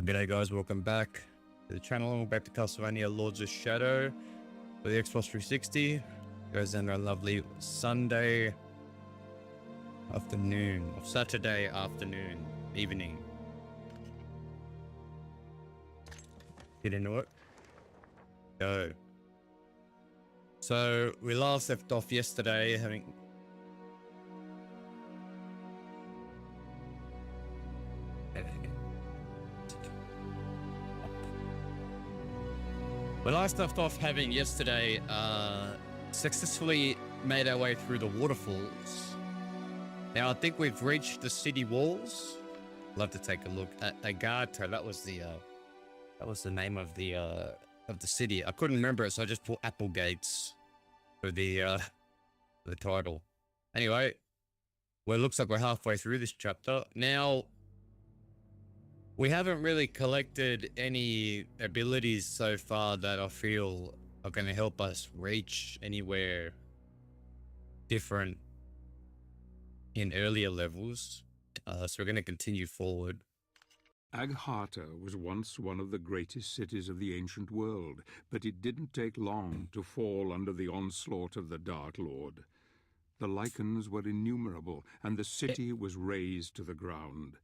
G'day guys, welcome back to the channel, back to Castlevania Lords of Shadow for the Xbox 360. Goes in a lovely Sunday afternoon, or Saturday afternoon, evening. Get into it. Go. So we last left off yesterday having... We last left off having yesterday successfully made our way through the waterfalls. Now I think we've reached the city walls. Love to take a look at Agata. That was the name of the city. I couldn't remember it, so I just put APPLEGATES for the title. Anyway, well, it looks like we're halfway through this chapter now. We haven't really collected any abilities so far that I feel are going to help us reach anywhere different in earlier levels. So we're going to continue forward. Aghata was once one of the greatest cities of the ancient world, but it didn't take long to fall under the onslaught of the Dark Lord. The lichens were innumerable, and the city was razed to the ground.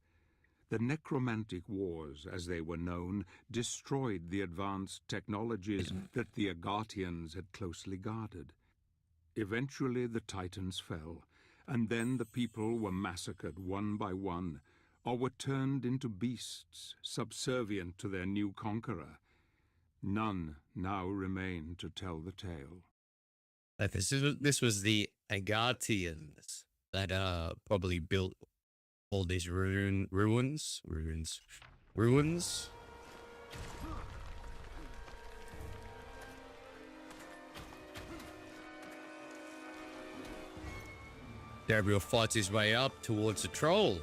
The necromantic wars, as they were known, destroyed the advanced technologies that the Aghatians had closely guarded. Eventually the Titans fell, and then the people were massacred one by one, or were turned into beasts subservient to their new conqueror. None now remain to tell the tale. This was the Aghatians that probably built all these ruins. Gabriel fights his way up towards the troll.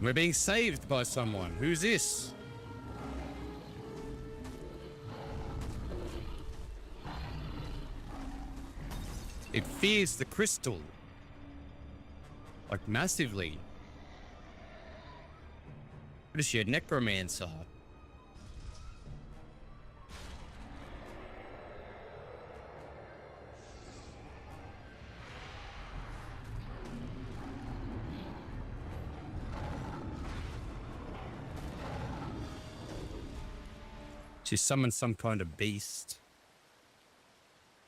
We're being saved by someone. Who's this? It fears the crystal. Like massively. What is she, a necromancer? She summoned some kind of beast.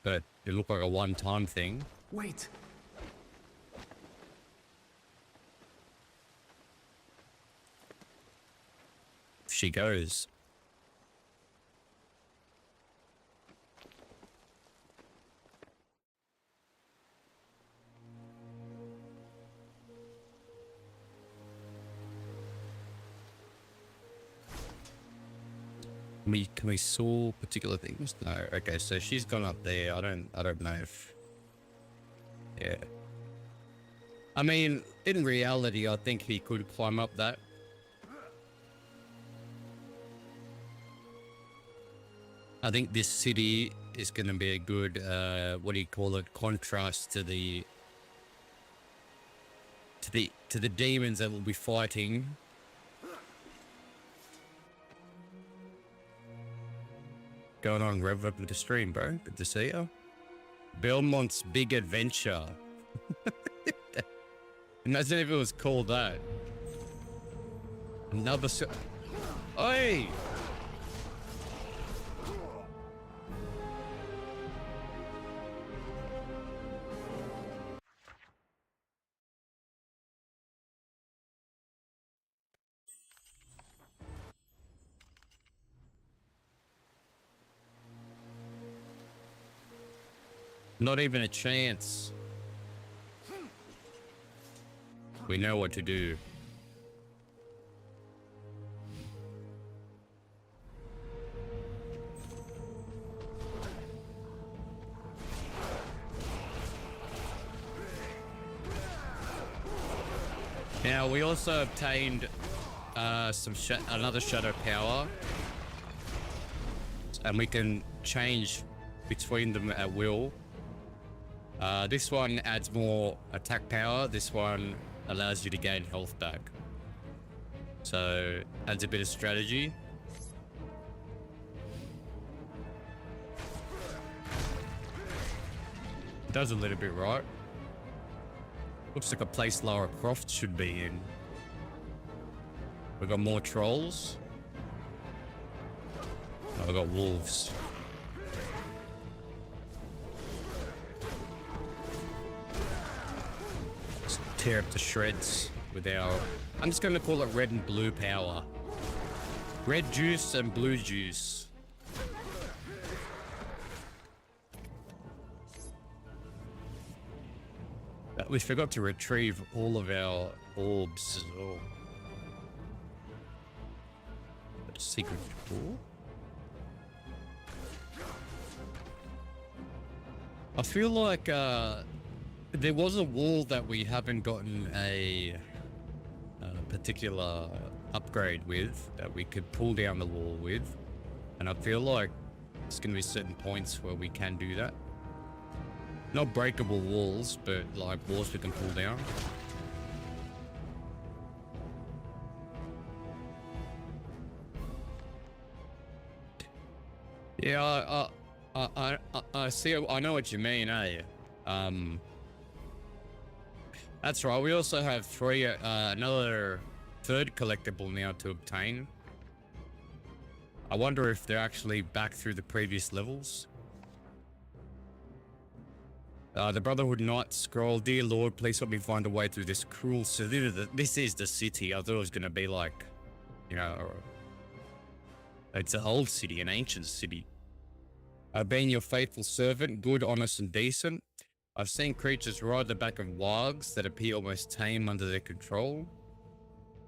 But it looked like a one-time thing. Wait. She goes. Can we saw particular things? No. Okay, so she's gone up there. I don't know if. Yeah. I mean, in reality, I think he could climb up that. I think this city is going to be a good, what do you call it, contrast to the demons that we'll be fighting. Going on, rev up the stream, bro. Good to see you. Belmont's Big Adventure. Imagine if it was called that. Another Oi! Not even a chance. We know what to do. Now we also obtained another shadow power, and we can change between them at will. This one adds more attack power. This one allows you to gain health back. So adds a bit of strategy. Does a little bit right. Looks like a place Lara Croft should be in. We've got more trolls. Oh, we've got wolves. Let's tear up the shreds with our... I'm just going to call it red and blue power. Red juice and blue juice. We forgot to retrieve all of our orbs as well. Secret door. I feel like there was a wall that we haven't gotten a particular upgrade with that we could pull down the wall with, and I feel like there's going to be certain points where we can do that. Not breakable walls, but like walls we can pull down. Yeah, I see. I know what you mean, eh? That's right. We also have another third collectible now to obtain. I wonder if they're actually back through the previous levels. The Brotherhood Knight Scroll. Dear Lord, please help me find a way through this cruel city. This is the city. I thought it was going to be like, you know, it's an old city, an ancient city. I've been your faithful servant, good, honest, and decent. I've seen creatures ride the back of wargs that appear almost tame under their control.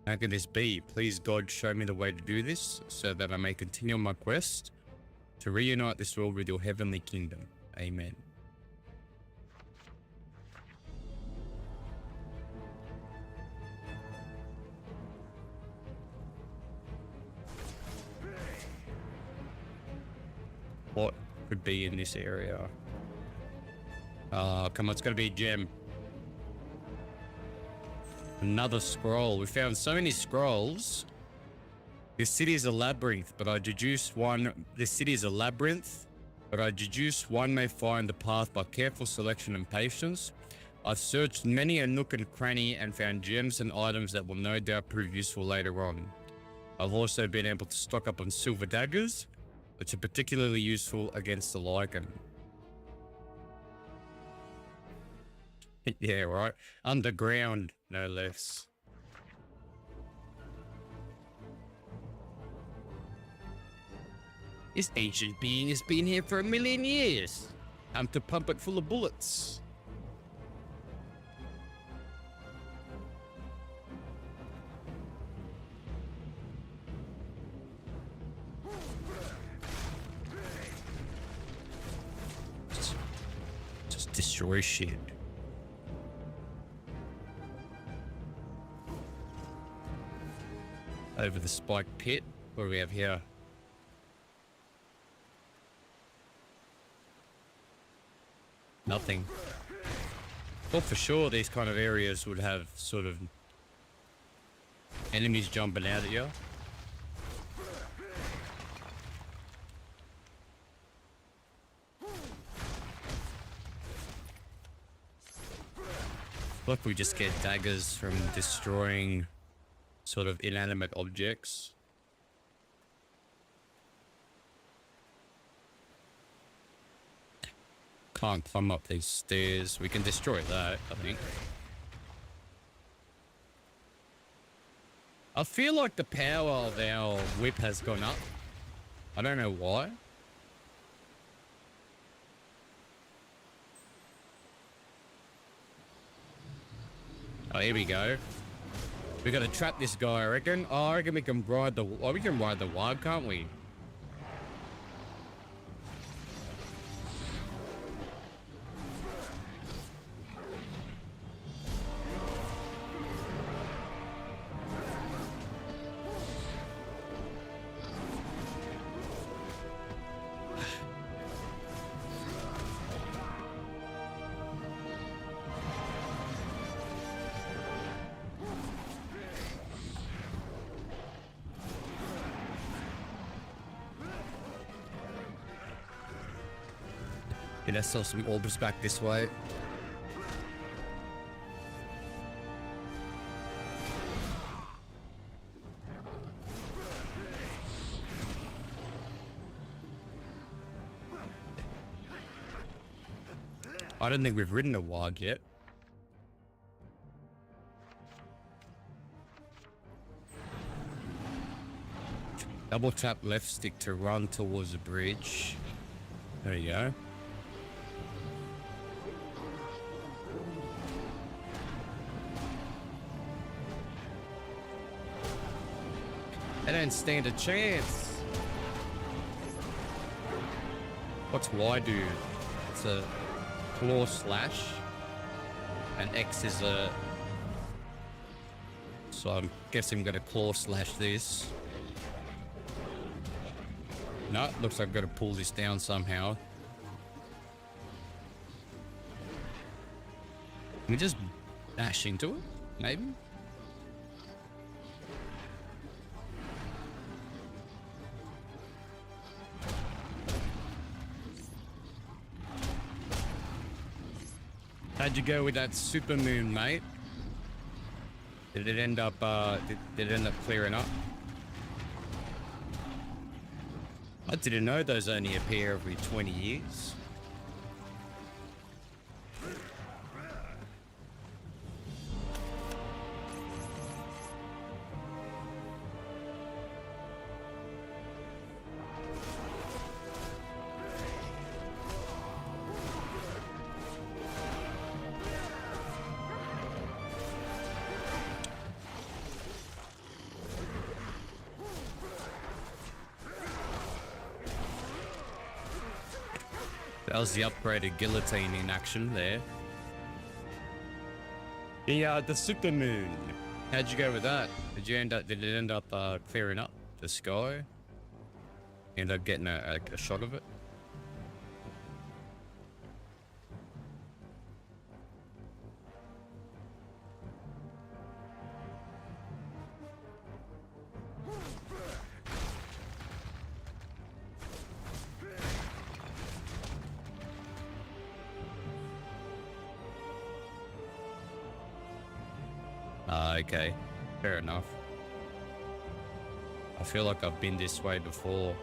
How can this be? Please, God, show me the way to do this, so that I may continue on my quest to reunite this world with your heavenly kingdom. Amen. What could be in this area? Come on, it's gotta be a gem. Another scroll. We found so many scrolls. This city is a labyrinth, but I deduce one. This city is a labyrinth, but I deduce one may find the path by careful selection and patience. I've searched many a nook and cranny and found gems and items that will no doubt prove useful later on. I've also been able to stock up on silver daggers, which are particularly useful against the lichen. Yeah, right. Underground, no less. This ancient being has been here for 1,000,000 years. Time to pump it full of bullets. Just destroy shit. Over the spiked pit. What do we have here? Nothing. Well, for sure, these kind of areas would have sort of enemies jumping out at you. Look, we just get daggers from destroying sort of inanimate objects. Can't climb up these stairs. We can destroy that, I think. I feel like the power of our whip has gone up. I don't know why. Oh, here we go. We gotta trap this guy, I reckon. Oh, I reckon we can ride the... Oh, we can ride the wire, can't we? Yeah, let's sell some orbs back this way. I don't think we've ridden a warg yet. Double tap left stick to run towards the bridge. There you go. They don't stand a chance. What's Y do? It's a claw slash. And X is a... So I'm guessing I'm gonna claw slash this. No, looks like I've got to pull this down somehow. Can we just dash into it? Maybe? How'd you go with that super moon, mate? Did it end up, did it end up clearing up? I didn't know those only appear every 20 years. That was the upgraded guillotine in action there. The super moon. How'd you go with that? Did it end up clearing up the sky? End up getting a shot of it? Okay, fair enough. I feel like I've been this way before.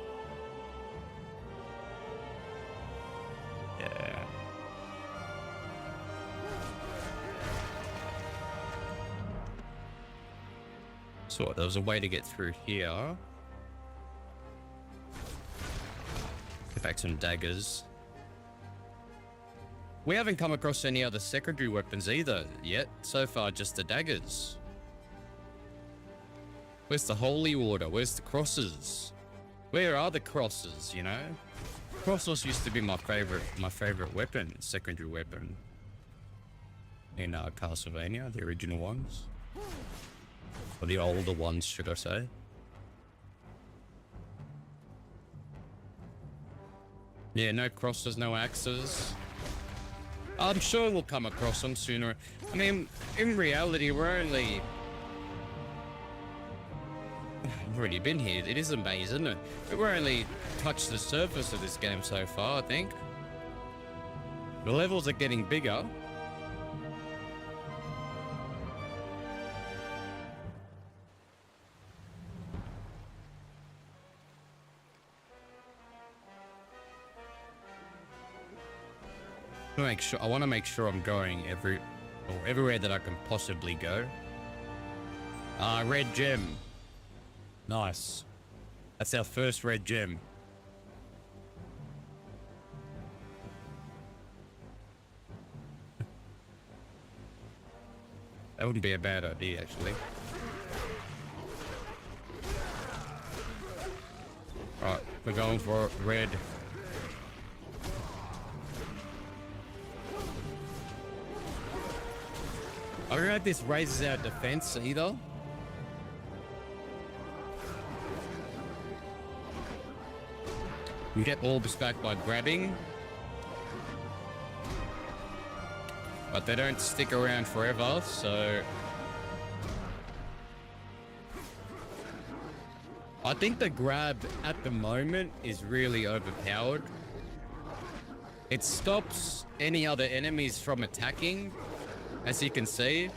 Yeah. So there was a way to get through here. Get back some daggers. We haven't come across any other secondary weapons either yet. So far, just the daggers. Where's the holy water? Where's the crosses? Where are the crosses, you know? Crosses used to be my favorite weapon, secondary weapon. In Castlevania, the original ones. Or the older ones, should I say. Yeah, no crosses, no axes. I'm sure we'll come across them sooner. I mean, in reality, we've already been here. It is amazing, isn't it? We're only touched the surface of this game so far, I think. The levels are getting bigger. I want to make sure I'm going everywhere that I can possibly go. Red gem. Nice. That's our first red gem. That wouldn't be a bad idea, actually. Alright, we're going for red. I don't know if this raises our defense either. You get orbs back by grabbing. But they don't stick around forever, so... I think the grab at the moment is really overpowered. It stops any other enemies from attacking, as you can see.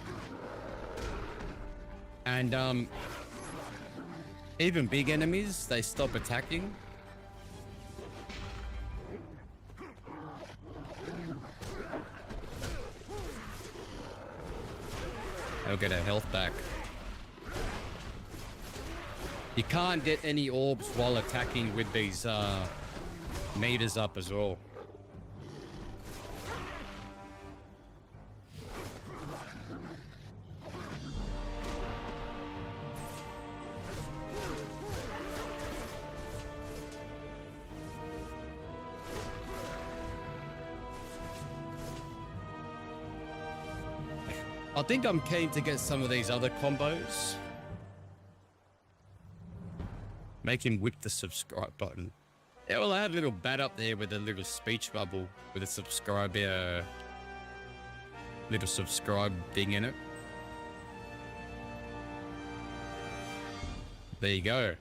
And even big enemies, they stop attacking. They'll get our health back. You can't get any orbs while attacking with these meters up as well. I think I'm keen to get some of these other combos. Make him whip the subscribe button. Yeah, well, I had a little bat up there with a little speech bubble with a subscribe, little subscribe thing in it. There you go.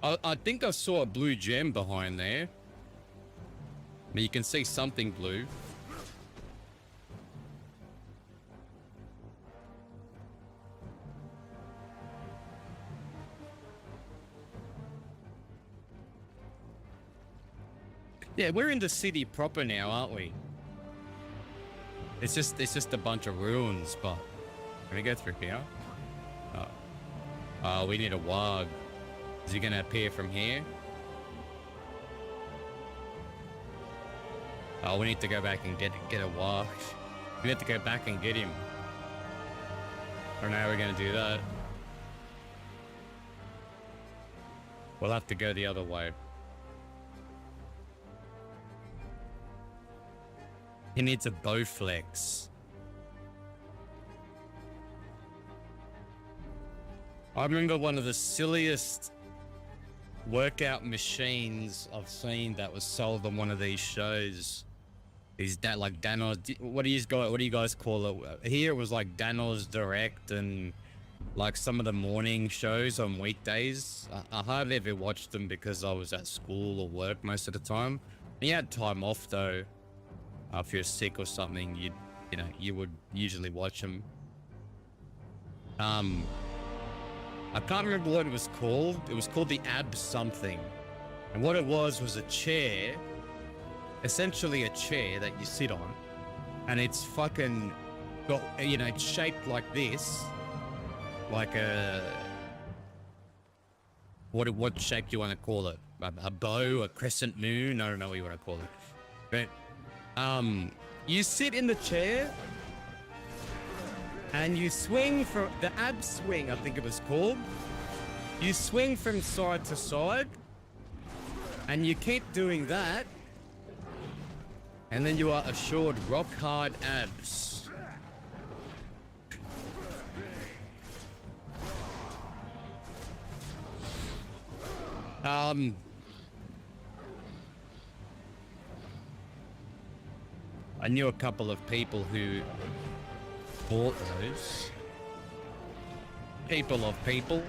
I think I saw a blue gem behind there. I mean, you can see something blue. Yeah, we're in the city proper now, aren't we? It's just a bunch of ruins, but can we go through here? Oh, we need a warg. Is he gonna appear from here? Oh, we need to go back and get a warg. We have to go back and get him. I don't know how we're gonna do that. We'll have to go the other way. He needs a bow flex. I remember one of the silliest workout machines I've seen that was sold on one of these shows. Is that like Danos? What do you guys call it? Here it was like Danos Direct and like some of the morning shows on weekdays. I hardly ever watched them because I was at school or work most of the time. You had time off though. If you're sick or something, you would usually watch them. I can't remember what it was called. It was called the Ab something, and what it was a chair, essentially a chair that you sit on, and it's fucking got, it's shaped like this, like a what shape do you want to call it? A bow, a crescent moon? I don't know what you want to call it, but. You sit in the chair and you swing from the ab swing, I think it was called. You swing from side to side and you keep doing that, and then you are assured rock hard abs. I knew a couple of people who bought those. People of people.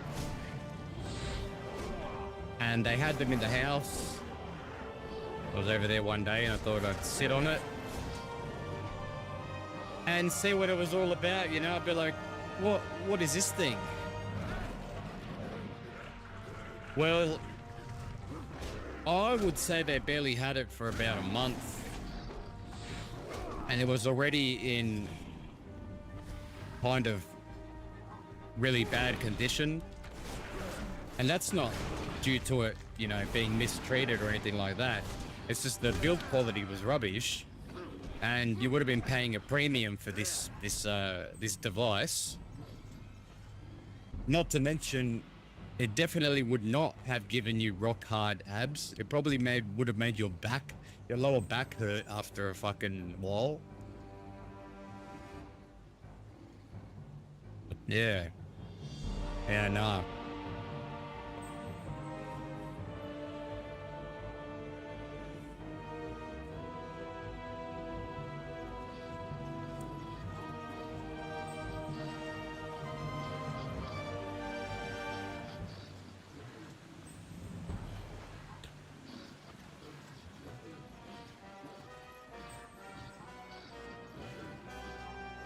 And they had them in the house. I was over there one day and I thought I'd sit on it and see what it was all about, I'd be like, what is this thing? Well, I would say they barely had it for about a month. And it was already in kind of really bad condition. And that's not due to it, being mistreated or anything like that. It's just the build quality was rubbish. And you would have been paying a premium for this device. Not to mention, it definitely would not have given you rock hard abs. It probably would have made your lower back hurt after a fucking while. Yeah. Yeah, nah.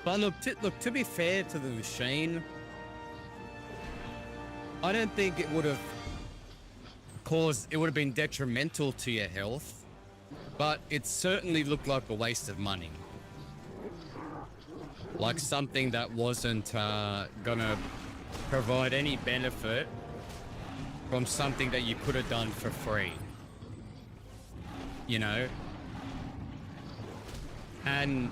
But look, to be fair to the machine, I don't think it would have been detrimental to your health, but it certainly looked like a waste of money. Like something that wasn't gonna provide any benefit from something that you could have done for free. You know? And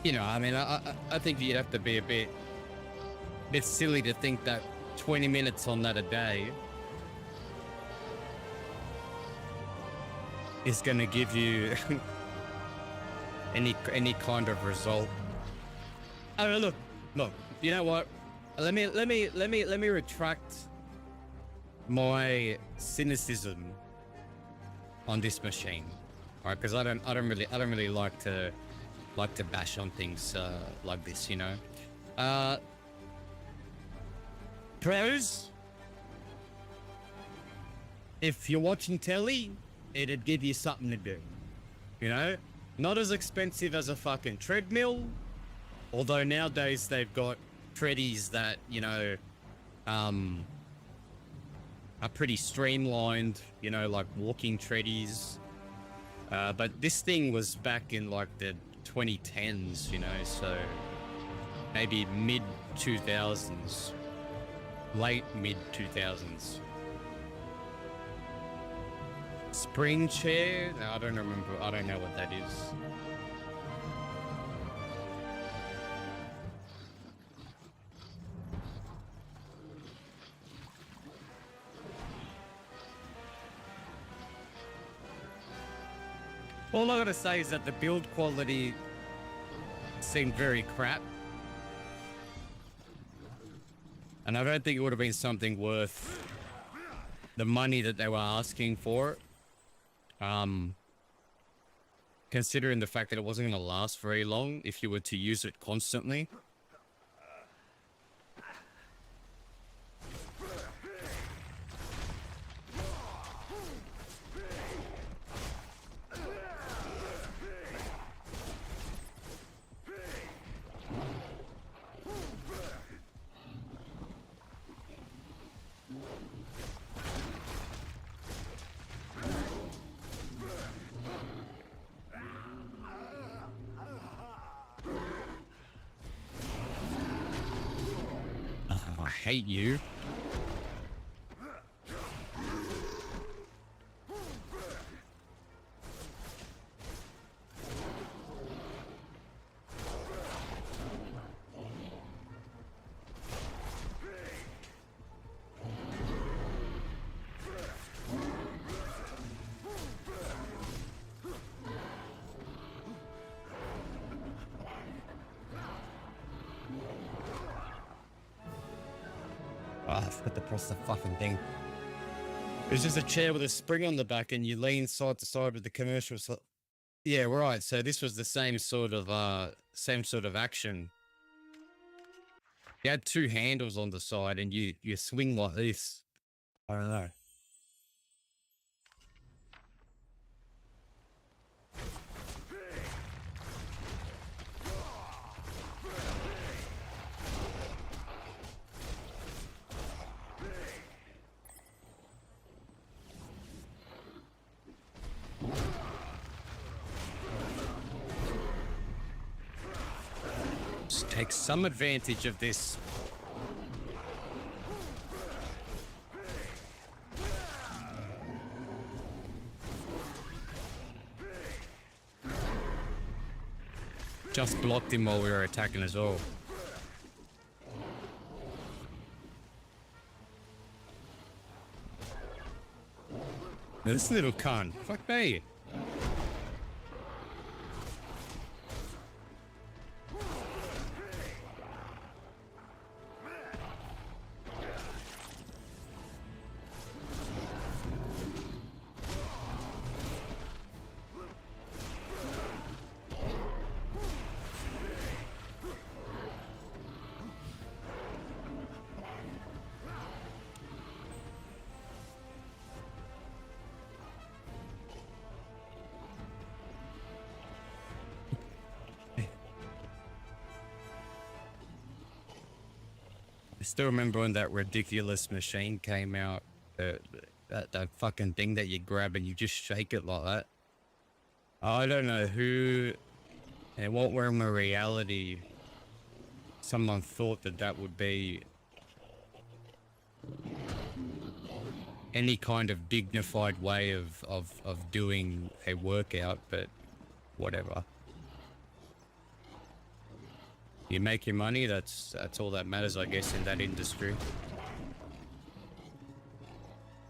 you know, I mean, I think you'd have to be a bit silly to think that 20 minutes on that a day is going to give you any kind of result. I mean, look. You know what? Let me retract my cynicism on this machine. All right, because I don't really like to bash on things like this, you know. Pros, if you're watching telly, it'd give you something to do, you know. Not as expensive as a fucking treadmill, although nowadays they've got treadies that, you know, are pretty streamlined, you know, like walking treadies. But this thing was back in like the 2010s, you know, so maybe mid 2000s, late mid 2000s. Spring chair? No, I don't remember. I don't know what that is. All I gotta say is that the build quality seemed very crap. And I don't think it would have been something worth the money that they were asking for. Considering the fact that it wasn't going to last very long if you were to use it constantly. I hate you. I forgot to press the fucking thing. It's just a chair with a spring on the back and you lean side to side with the commercial. So yeah, right. So this was the same sort of action. You had two handles on the side and you swing like this. I don't know. Just take some advantage of this. Just blocked him while we were attacking as well. This little cunt. Fuck me. Still remember when that ridiculous machine came out, that fucking thing that you grab and you just shake it like that. I don't know who and what realm of reality someone thought that that would be any kind of dignified way of doing a workout, but whatever. You make your money, that's all that matters, I guess, in that industry.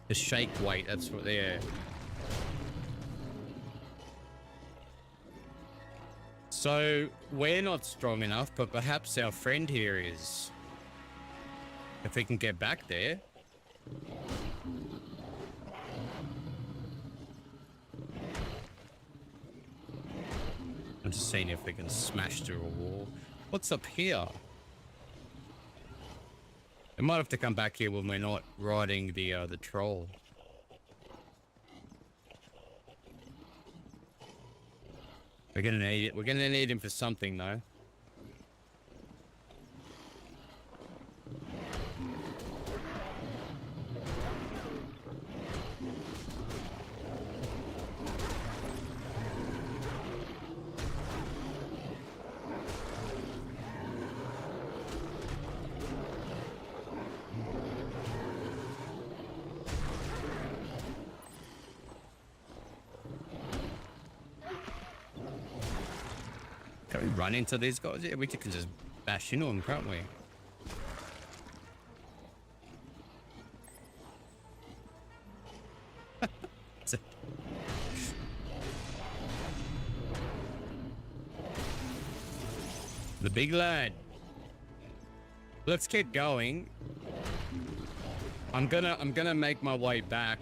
The shake weight, that's what they're... So, we're not strong enough, but perhaps our friend here is. If we can get back there. I'm just seeing if we can smash through a wall. What's up here? We might have to come back here when we're not riding the troll. We're gonna need it. We're gonna need him for something, though. Can we run into these guys? Yeah, we can just bash into them, can't we? The big lad. Let's keep going. I'm gonna make my way back.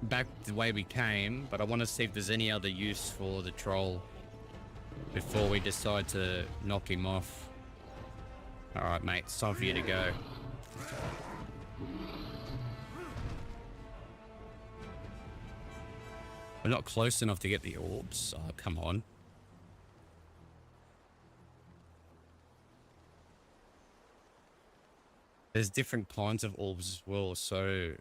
Back the way we came, but I want to see if there's any other use for the troll before we decide to knock him off. All right, mate, it's time for you to go. We're not close enough to get the orbs. Oh, come on. There's different kinds of orbs as well, so...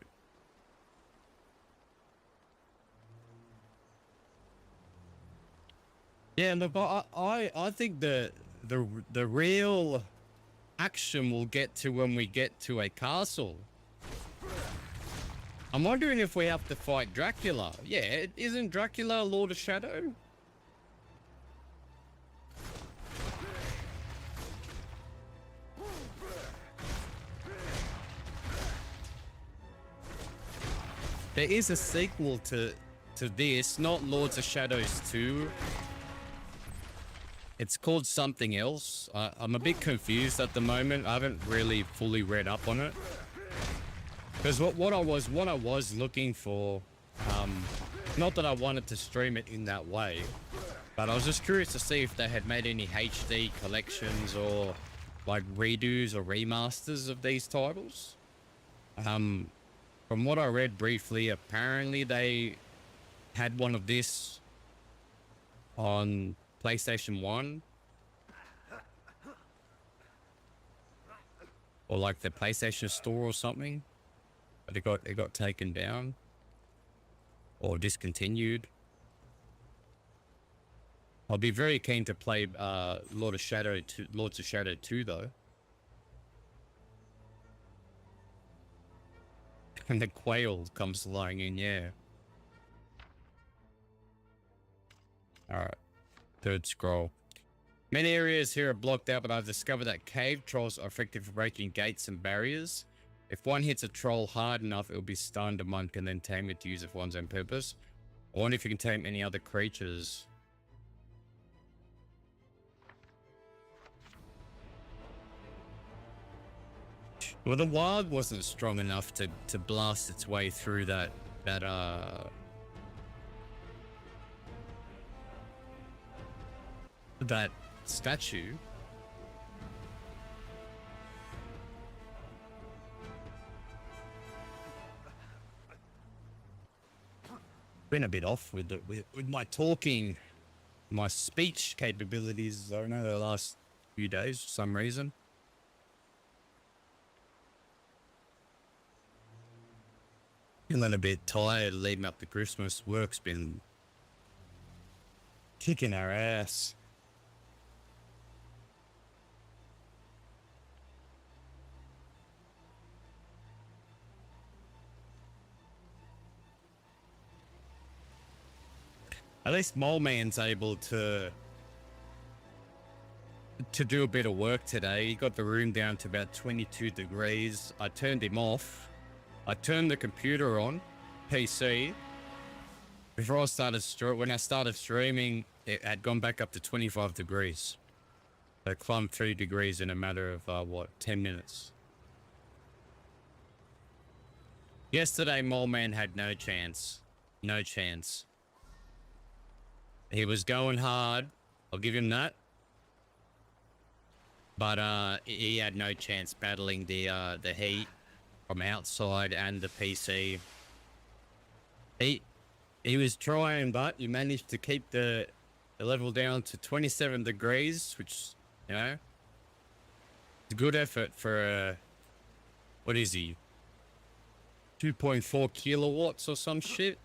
Yeah, look, I think the real action we'll get to when we get to a castle. I'm wondering if we have to fight Dracula. Yeah, isn't Dracula Lord of Shadow? There is a sequel to this, not Lords of Shadows 2. It's called something else. I'm a bit confused at the moment. I haven't really fully read up on it. Because what I was looking for, not that I wanted to stream it in that way, but I was just curious to see if they had made any HD collections or like redos or remasters of these titles. From what I read briefly, apparently they had one of this on PlayStation 1 or like the PlayStation Store or something, but it got taken down or discontinued. I'll be very keen to play Lords of Shadow 2 though. And the quail comes flying in, yeah. Alright. Third scroll. Many areas here are blocked out, but I've discovered that cave trolls are effective for breaking gates and barriers. If one hits a troll hard enough, it will be stunned. A monk can then tame it to use it for one's own purpose. I wonder if you can tame any other creatures. Well, the wild wasn't strong enough to blast its way through that statue. Been a bit off with my talking, my speech capabilities. I don't know, the last few days for some reason. Feeling a bit tired leading up to Christmas. Work's been kicking our ass. At least Mole Man's able to do a bit of work today. He got the room down to about 22 degrees. I turned him off. I turned the computer on, PC. Before I started, when I started streaming, it had gone back up to 25 degrees. So it climbed 3 degrees in a matter of, what, 10 minutes. Yesterday, Mole Man had no chance. No chance. He was going hard. I'll give him that. But he had no chance battling the heat from outside and the PC. He was trying, but he managed to keep the level down to 27 degrees, which, you know, it's a good effort for what is he? 2.4 kilowatts or some shit.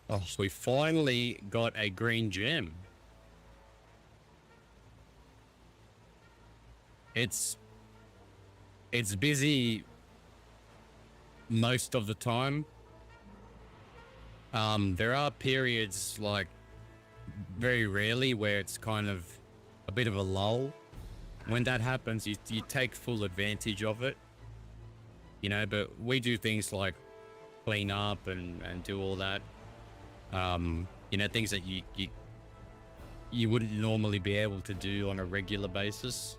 Oh, so we finally got a green gem. It's busy most of the time. There are periods, like very rarely, where it's kind of a bit of a lull. When that happens, you take full advantage of it, you know, but we do things like clean up and do all that. You know, things that you wouldn't normally be able to do on a regular basis.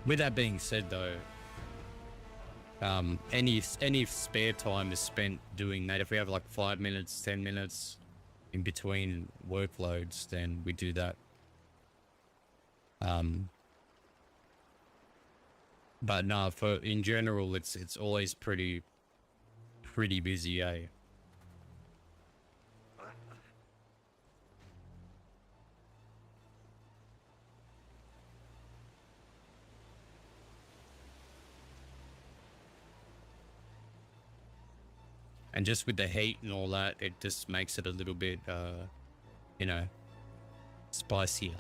With that being said, though, any spare time is spent doing that. If we have like 5 minutes, 10 minutes in between workloads, then we do that. But no, in general, it's always pretty busy, eh? And just with the heat and all that, it just makes it a little bit, you know, spicier.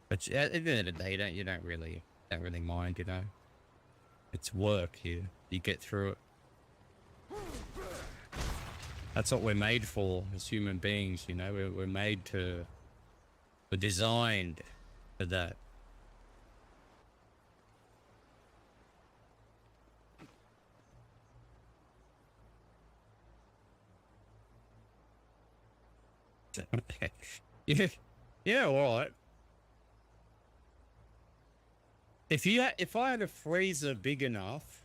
But at the end of the day, you don't really mind, you know. It's work here. You get through it. That's what we're made for as human beings, you know. We're made to. We're designed for that. Yeah, all right. If I had a freezer big enough,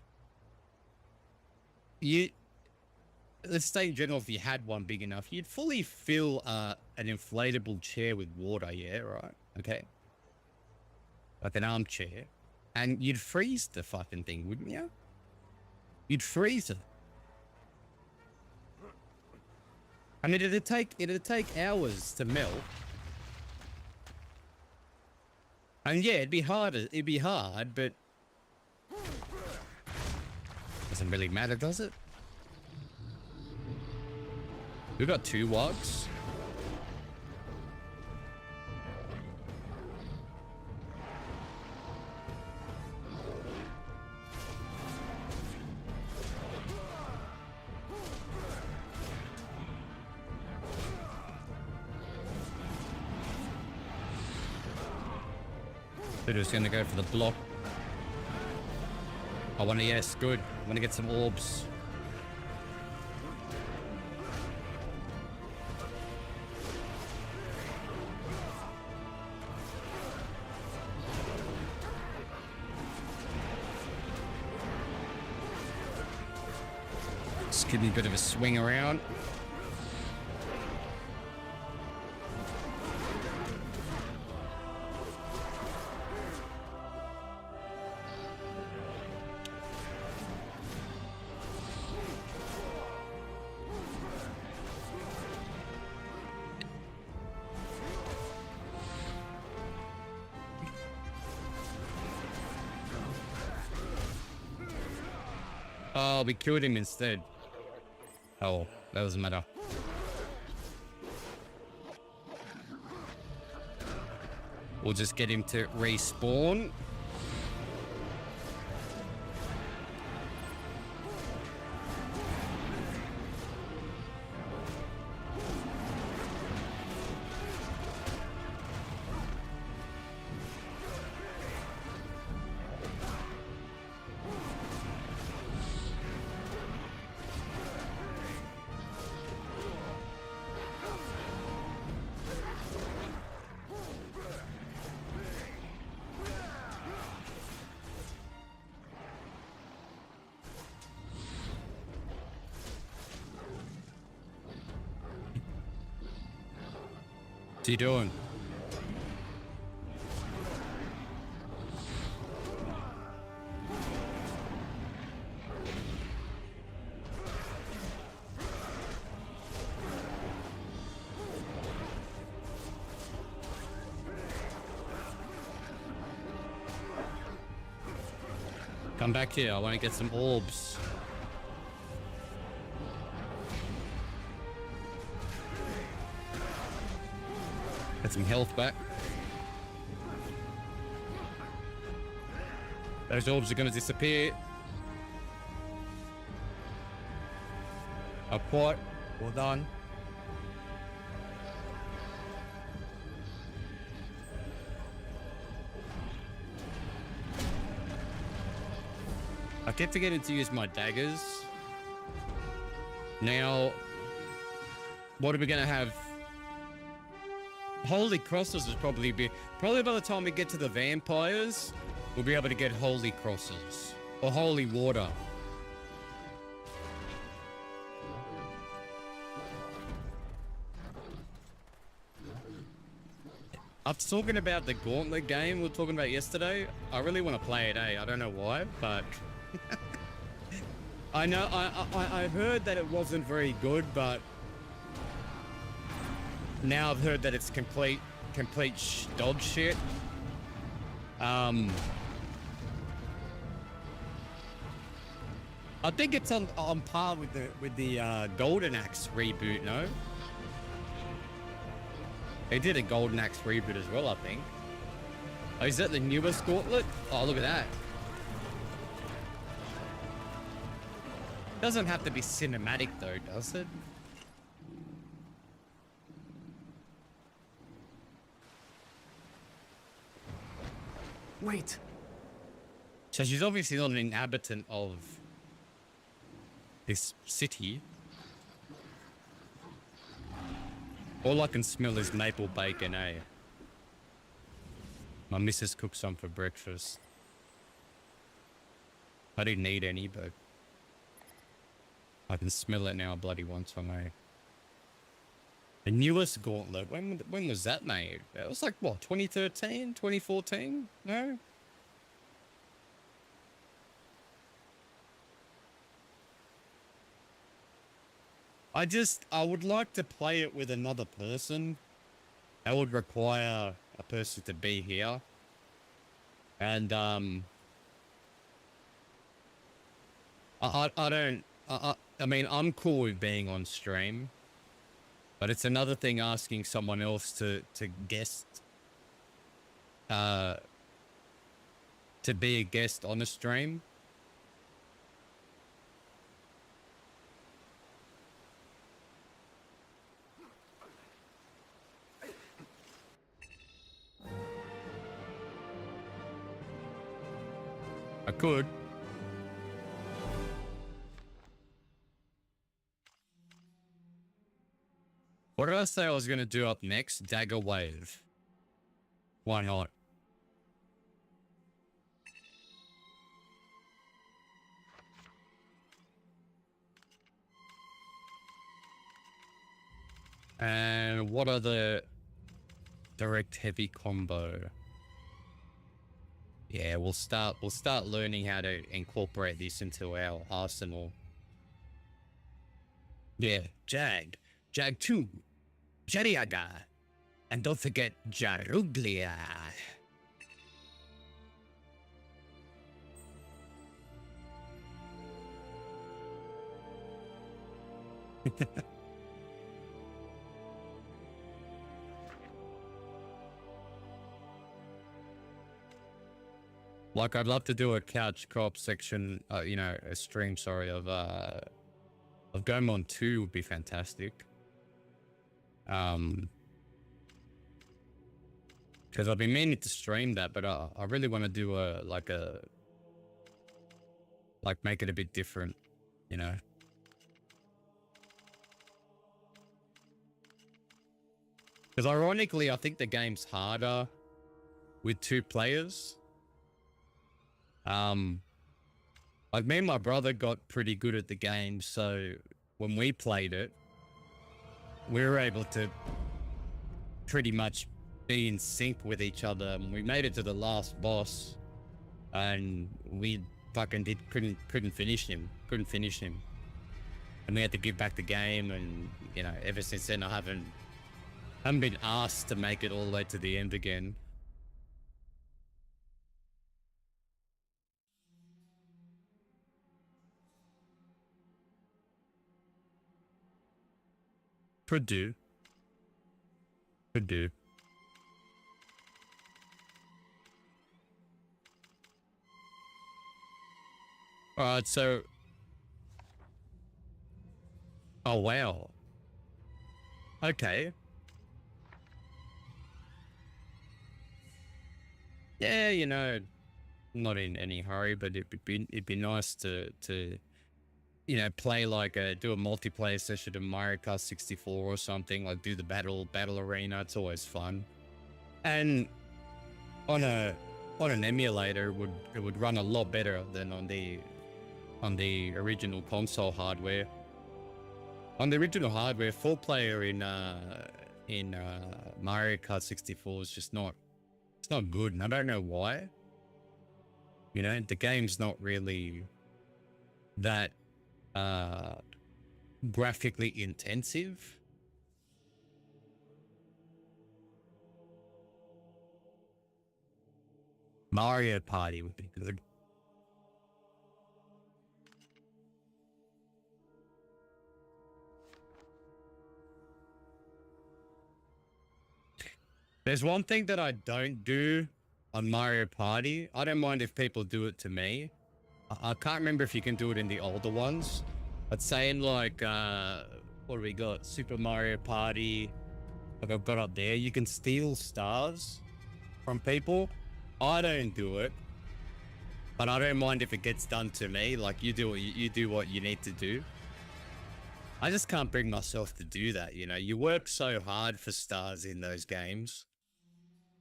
let's say in general, if you had one big enough, you'd fully fill an inflatable chair with water, yeah, right? Okay. Like an armchair. And you'd freeze the fucking thing, wouldn't you? You'd freeze it. I mean, it'd take hours to melt. And yeah, it'd be hard, but doesn't really matter, does it? We've got 2 wogs. They're just gonna go for the block. Yes, good. I want to get some orbs. Just give me a bit of a swing around. Oh, we killed him instead. Oh, that doesn't matter. We'll just get him to respawn. What's he doing? Come back here. I want to get some orbs. Get some health back. Those orbs are going to disappear. A port. Well done. I kept forgetting to use my daggers. Now, what are we going to have? Holy crosses is probably by the time we get to the vampires, we'll be able to get holy crosses or holy water. I'm talking about the Gauntlet game we were talking about yesterday. I really want to play it, I don't know why, but I know I heard that it wasn't very good, but now I've heard that it's complete dog shit. I think it's on par with the Golden Axe reboot, no? They did a Golden Axe reboot as well, I think. Oh, is that the newest Gauntlet? Oh, look at that. Doesn't have to be cinematic though, does it? Wait. So she's obviously not an inhabitant of this city. All I can smell is maple bacon, eh? My missus cooked some for breakfast. I didn't eat any, but I can smell it now bloody once from me. The newest Gauntlet, when was that made? It was like, what, 2013, 2014? No? I would like to play it with another person. That would require a person to be here. And, I mean, I'm cool with being on stream, but it's another thing asking someone else to guest, to be a guest on a stream. I could. What did I say I was going to do up next? Dagger Wave. Why not? And what are the direct heavy combo? Yeah, we'll start learning how to incorporate this into our arsenal. Yeah, Jag 2, Jariaga, and don't forget Jaruglia. Like, I'd love to do a couch co-op section, you know, a stream, sorry, of Gomon 2 would be fantastic. Because I've been meaning to stream that, but I really want to do like make it a bit different, you know. Because ironically, I think the game's harder with 2 players. Like, me and my brother got pretty good at the game, so when we played it, we were able to pretty much be in sync with each other. And we made it to the last boss, and we fucking couldn't finish him. And we had to give back the game, and you know, ever since then I haven't been asked to make it all the way to the end again. Could do. Alright, so... Oh, wow. Okay. Yeah, you know, not in any hurry, but it'd be nice to you know, play like do a multiplayer session of Mario Kart 64 or something, like do the battle arena. It's always fun. And on an emulator it would run a lot better than on the original console hardware. On the original hardware, 4-player in Mario Kart 64 is just not, it's not good, and I don't know why. You know, the game's not really that graphically intensive. Mario Party would be good. There's one thing that I don't do on Mario Party. I don't mind if people do it to me. I can't remember if you can do it in the older ones. But saying like, what do we got? Super Mario Party. Like I've got up there, you can steal stars from people. I don't do it, but I don't mind if it gets done to me. Like you do what you need to do. I just can't bring myself to do that. You know, you work so hard for stars in those games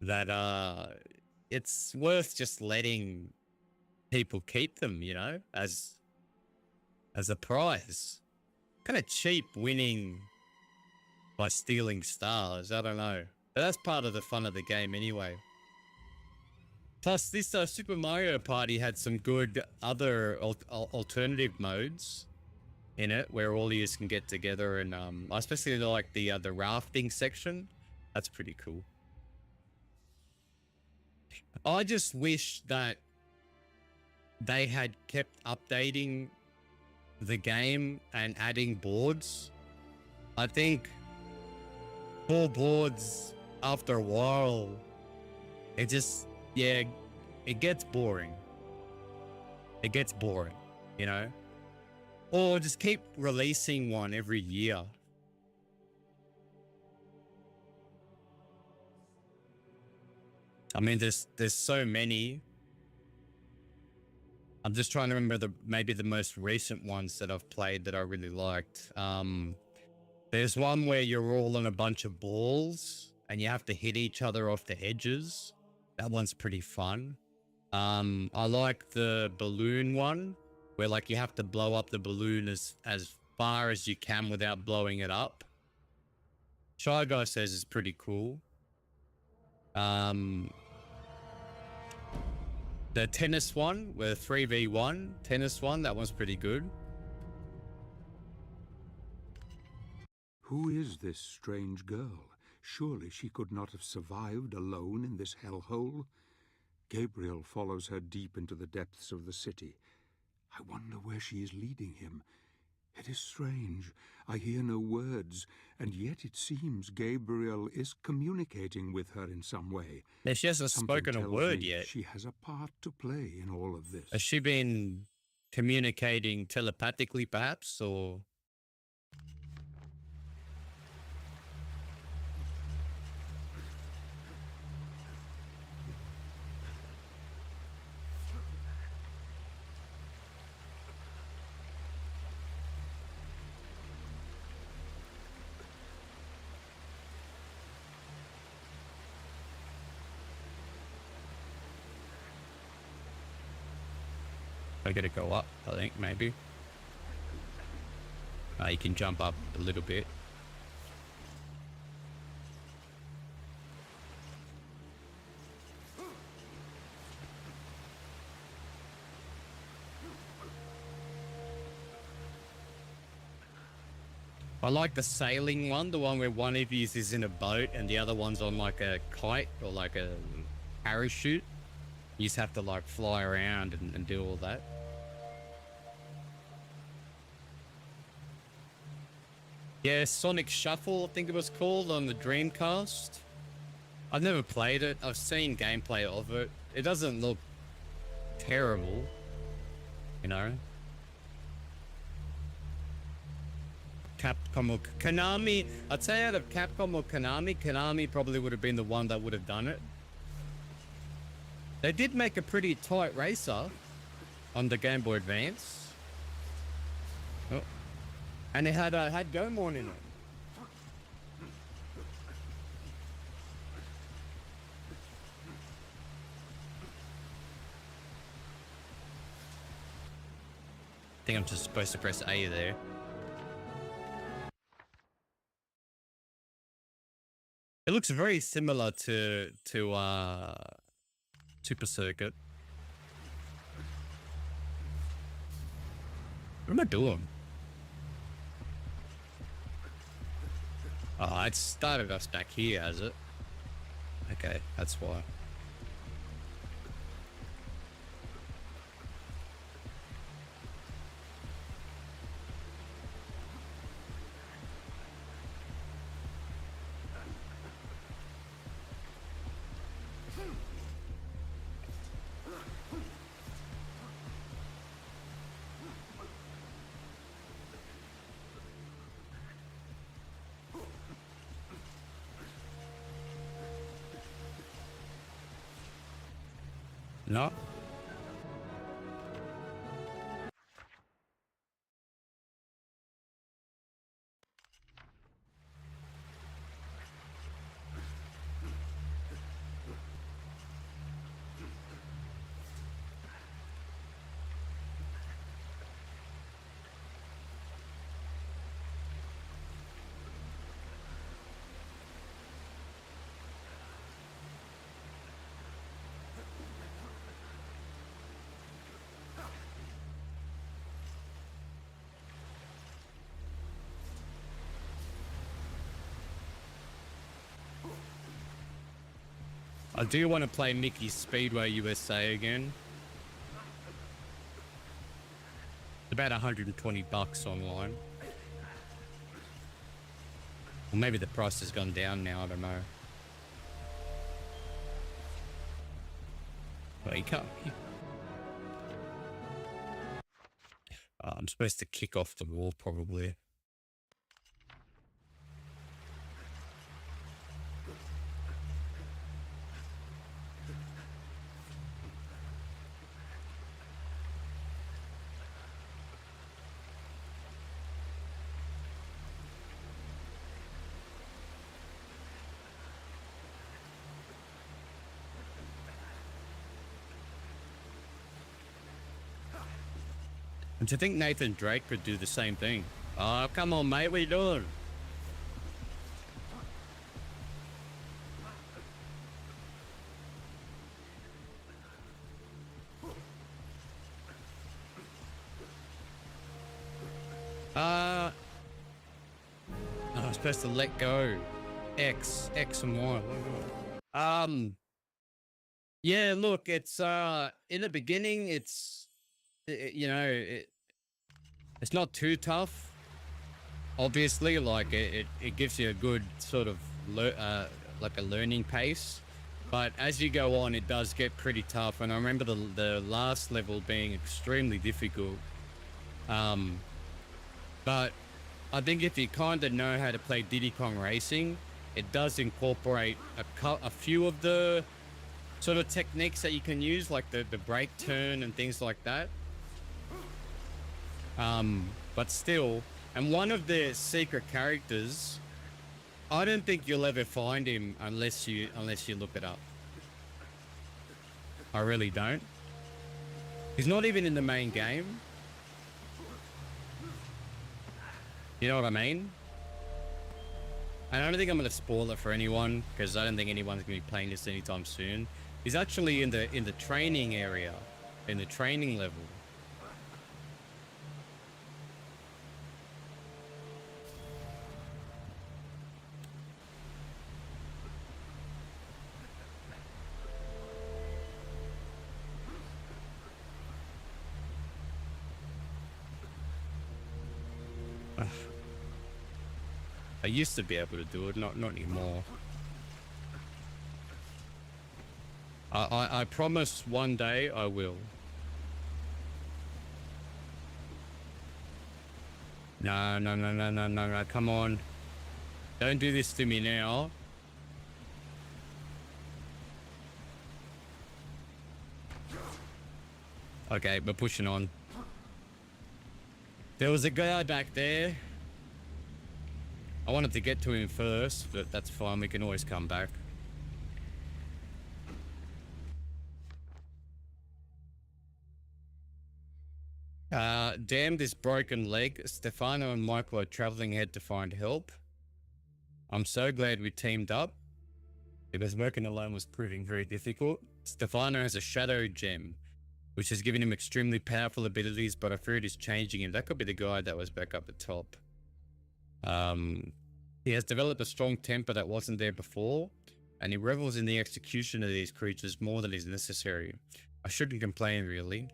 that it's worth just letting people keep them, you know, as a prize. Kind of cheap winning by stealing stars. I don't know, but that's part of the fun of the game anyway. Plus, this Super Mario Party had some good other alternative modes in it, where all of you can get together, and I especially like the rafting section. That's pretty cool. I just wish that they had kept updating the game and adding boards. I think 4 boards after a while, it just, yeah, it gets boring. It gets boring, you know? Or just keep releasing one every year. I mean, there's so many. I'm just trying to remember maybe the most recent ones that I've played that I really liked. There's one where you're all on a bunch of balls and you have to hit each other off the edges. That one's pretty fun. I like the balloon one, where like you have to blow up the balloon as far as you can without blowing it up. Shy Guy says it's pretty cool. The tennis one, with 3v1 tennis one, that one's pretty good. Who is this strange girl? Surely she could not have survived alone in this hellhole. Gabriel follows her deep into the depths of the city. I wonder where she is leading him. It is strange. I hear no words, and yet it seems Gabriel is communicating with her in some way. Now, she hasn't Something spoken a tells word me yet. She has a part to play in all of this. Has she been communicating telepathically, perhaps, or? I gotta go up, I think, maybe. You can jump up a little bit. I like the sailing one, the one where one of you is in a boat and the other one's on like a kite or like a parachute. You just have to like fly around and do all that. Yeah, Sonic Shuffle, I think it was called, on the Dreamcast. I've never played it. I've seen gameplay of it. It doesn't look terrible, you know. Capcom or Konami. I'd say out of Capcom or Konami, Konami probably would have been the one that would have done it. They did make a pretty tight racer on the Game Boy Advance. Oh. And it had Gomon in it. I think I'm just supposed to press A there. It looks very similar to Super Circuit. What am I doing? Oh, it started us back here, has it? Okay, that's why. No. I do want to play Mickey's Speedway USA again. It's about 120 bucks online. Well, maybe the price has gone down now, I don't know. Well, you can't. I'm supposed to kick off the wall, probably. And to think Nathan Drake could do the same thing. Oh, come on, mate. What are you doing? I was supposed to let go. X and Y. Yeah, look, it's in the beginning, it's it's not too tough. Obviously, like it gives you a good sort of like a learning pace. But as you go on, it does get pretty tough. And I remember the last level being extremely difficult. But I think if you kind of know how to play Diddy Kong Racing, it does incorporate a few of the sort of techniques that you can use, like the brake turn and things like that. But still, and one of the secret characters, I don't think you'll ever find him unless you look it up. I really don't. He's not even in the main game. You know what I mean? I don't think I'm going to spoil it for anyone, because I don't think anyone's going to be playing this anytime soon. He's actually in the training area, in the training level. I used to be able to do it, not anymore. I promise one day I will. No, come on. Don't do this to me now. Okay, we're pushing on. There was a guy back there. I wanted to get to him first, but that's fine. We can always come back. Damn this broken leg. Stefano and Michael are traveling ahead to find help. I'm so glad we teamed up, because working alone was proving very difficult. Stefano has a shadow gem, which has given him extremely powerful abilities, but I fear it is changing him. That could be the guy that was back up the top. He has developed a strong temper that wasn't there before, and he revels in the execution of these creatures more than is necessary. I shouldn't complain, really.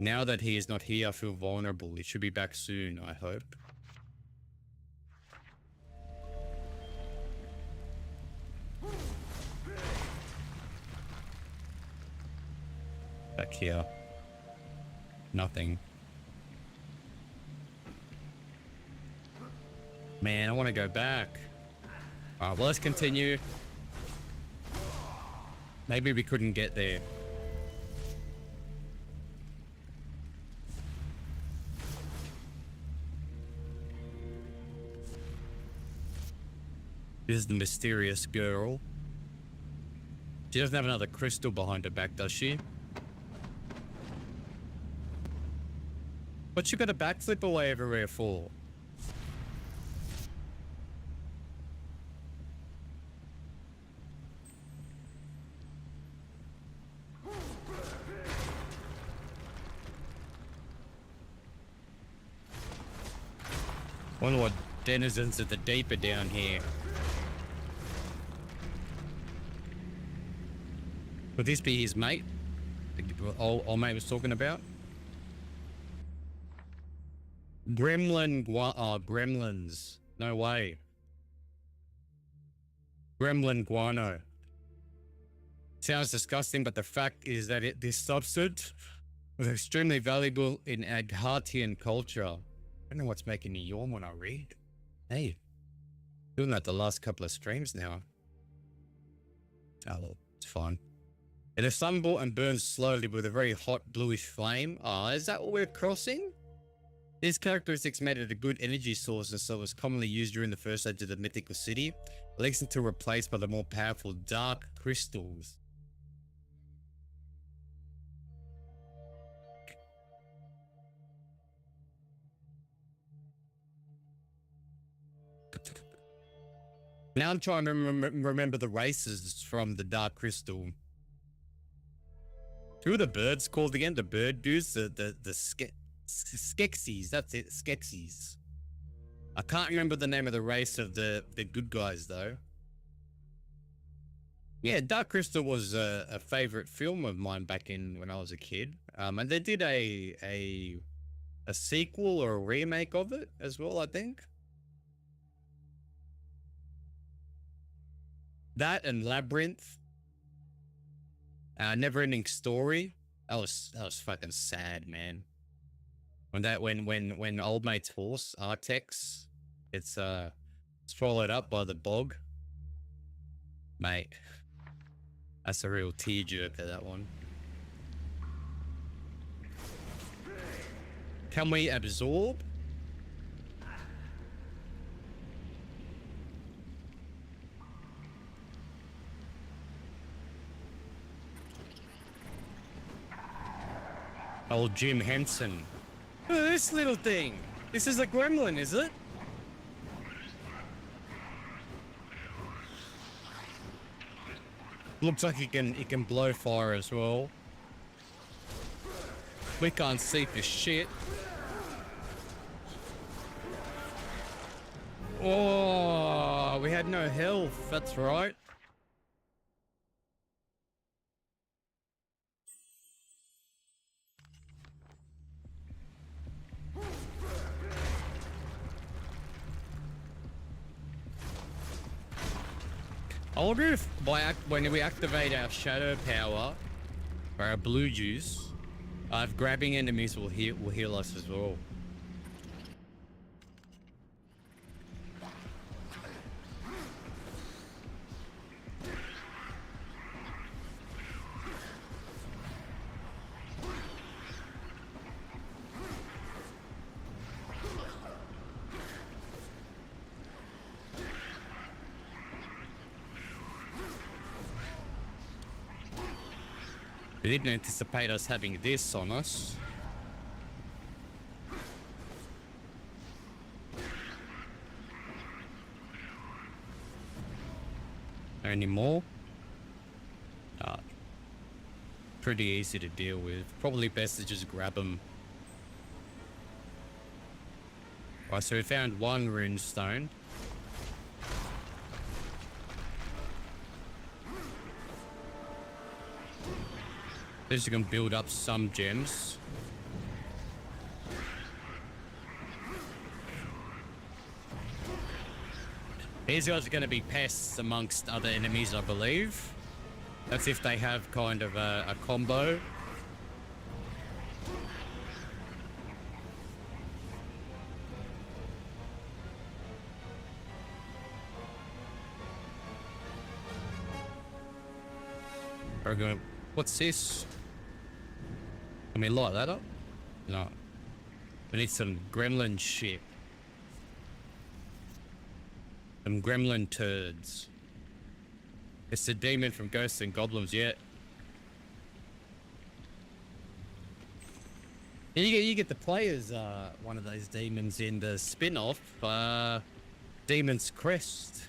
Now that he is not here, I feel vulnerable. He should be back soon, I hope. Back here. Nothing. Man, I want to go back. Alright, well, let's continue. Maybe we couldn't get there. This is the mysterious girl. She doesn't have another crystal behind her back, does she? What's she got a backflip away everywhere for? Wonder what denizens of the deep are down here. Would this be his mate? Old mate was talking about? Gremlins. No way. Gremlin guano. Sounds disgusting, but the fact is that this substance was extremely valuable in Adhartian culture. I don't know what's making me yawn when I read. Hey, doing that the last couple of streams now. Oh, well, it's fine. It is sunbought and burns slowly with a very hot bluish flame. Ah, is that what we're crossing? These characteristics made it a good energy source, and so it was commonly used during the first age of the mythical city, at least until replaced by the more powerful dark crystals. Now I'm trying to remember the races from the dark crystal. Who are the birds called again? The bird dudes? The Skeksis. That's it, Skeksis. I can't remember the name of the race of the good guys though. Yeah, Dark Crystal was a favorite film of mine back in when I was a kid. And they did a sequel or a remake of it as well, I think. That and Labyrinth. Never Ending Story. That was fucking sad, man. When old mate's horse Artex, it's swallowed up by the bog. Mate, that's a real tearjerker, that one. Can we absorb? Old Jim Henson. Look at this little thing. This is a gremlin, is it? Looks like it can blow fire as well. We can't see for shit. Oh, we had no health. That's right. I wonder if when we activate our shadow power or our blue juice, if grabbing enemies will heal us as well. We didn't anticipate us having this on us. Any more? Pretty easy to deal with. Probably best to just grab them. Right, so we found one rune stone. At least you can build up some gems. These guys are going to be pests amongst other enemies, I believe. That's if they have kind of a combo. We're going. What's this? Can we light that up? No. We need some gremlin shit. Some gremlin turds. It's the demon from Ghosts and Goblins, yeah. You get to play as one of those demons in the spin-off, Demon's Crest.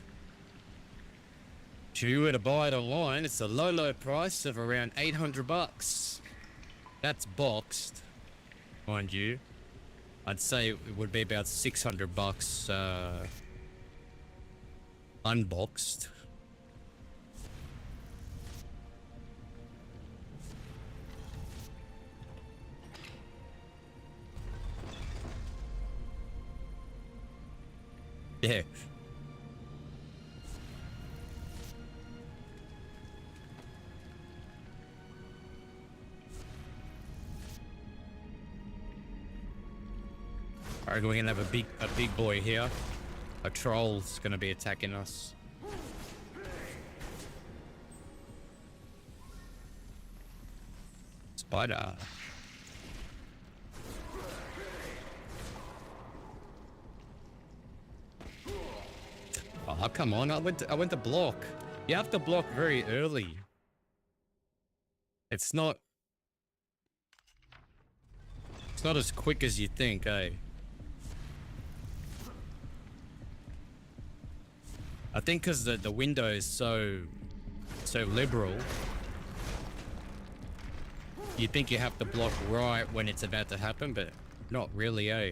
If you were to buy it online, it's a low price of around 800 bucks. That's boxed, mind you. I'd say it would be about 600 bucks unboxed. Yeah. Alright, we're gonna have a big boy here. A troll's gonna be attacking us. Spider. Oh, come on! I went to block. You have to block very early. It's not as quick as you think, eh? I think because the window is so liberal, you think you have to block right when it's about to happen, but not really, eh?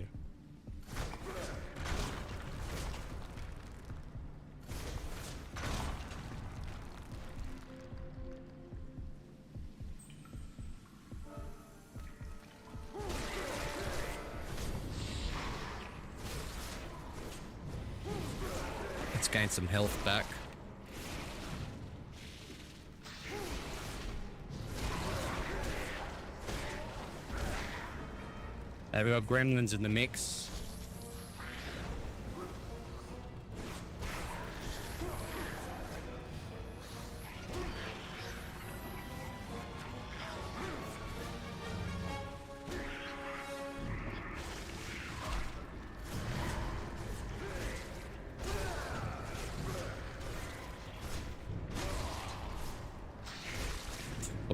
gain some health back. We got gremlins in the mix.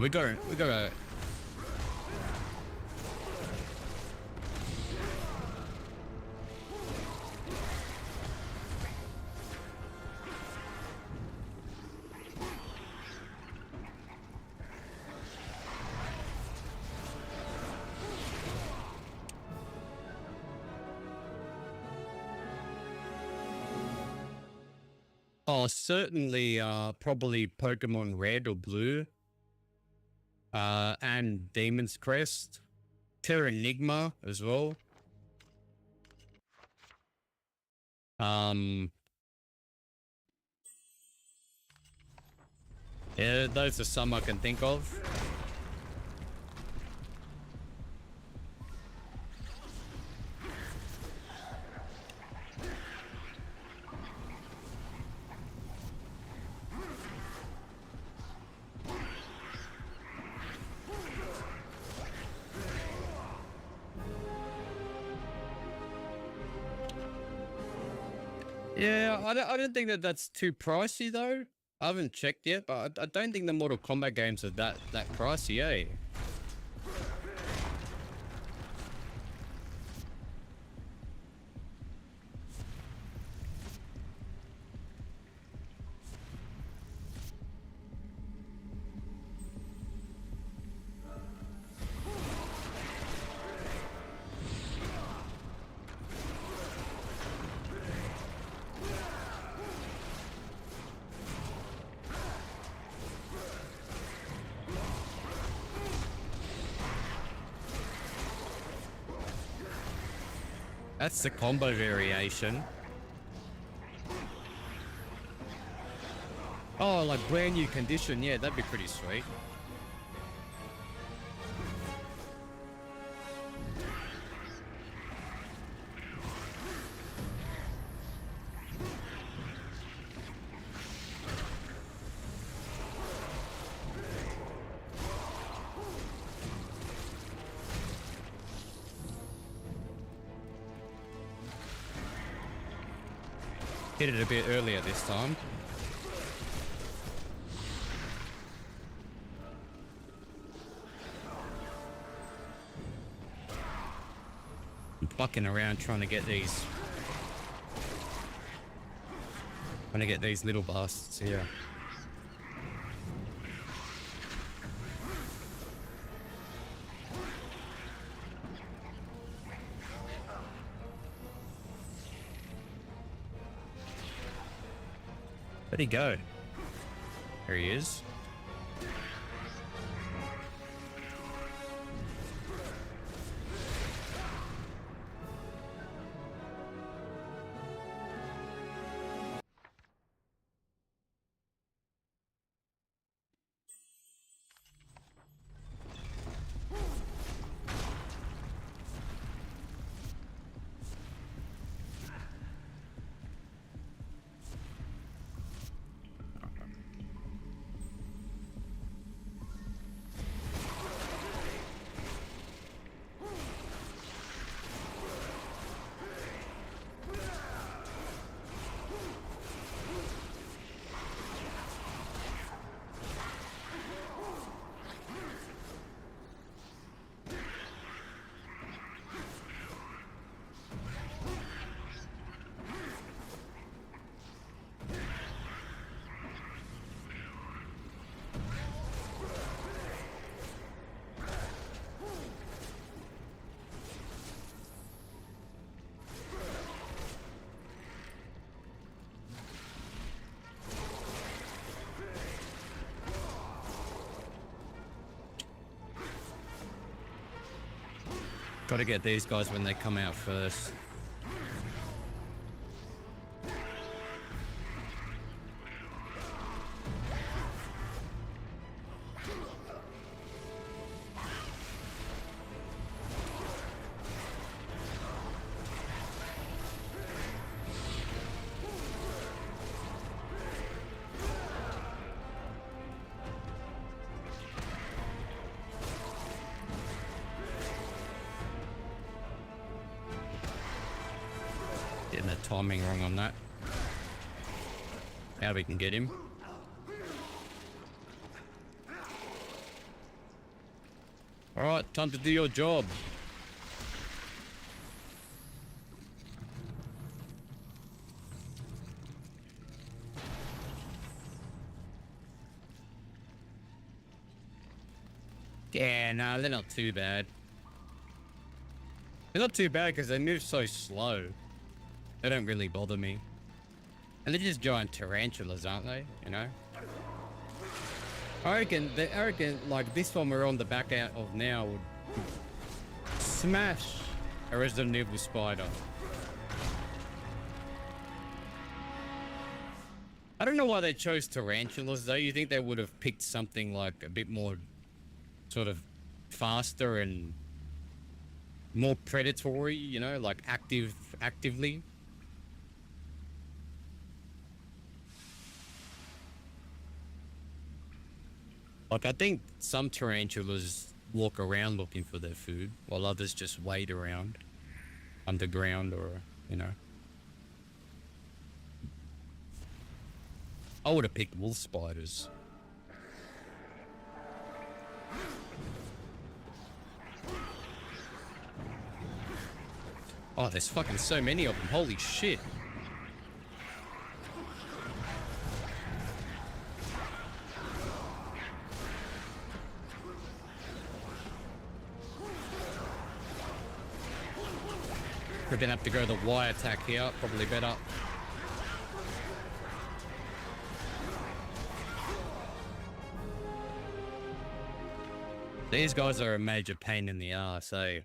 We got a... Oh, certainly, probably Pokemon Red or Blue. And Demon's Crest. Terranigma as well. Yeah, those are some I can think of. Yeah, I don't think that that's too pricey though. I haven't checked yet, but I don't think the Mortal Kombat games are that pricey, eh? That's the combo variation. Oh, like brand new condition. Yeah, that'd be pretty sweet. Hit it a bit earlier this time. I'm bucking around trying to get these little bastards here. Where'd he go? There he is. Got to get these guys when they come out first. the timing wrong on that. Now we can get him. Alright, time to do your job. Yeah, no, they're not too bad. They're not too bad because they move so slow. They don't really bother me. And they're just giant tarantulas, aren't they? You know? I reckon, like this one we're on the back out of now would smash a Resident Evil spider. I don't know why they chose tarantulas though. You think they would have picked something like a bit more sort of faster and more predatory, you know, like actively. Like, I think some tarantulas walk around looking for their food, while others just wait around underground or, you know. I would have picked wolf spiders. Oh, there's fucking so many of them. Holy shit. We're gonna have to go the Y attack here, probably better. These guys are a major pain in the arse, eh?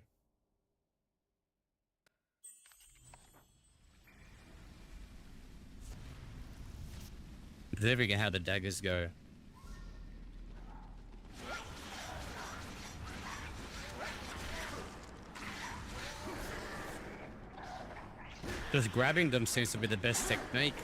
There we go, how the daggers go. Just grabbing them seems to be the best technique.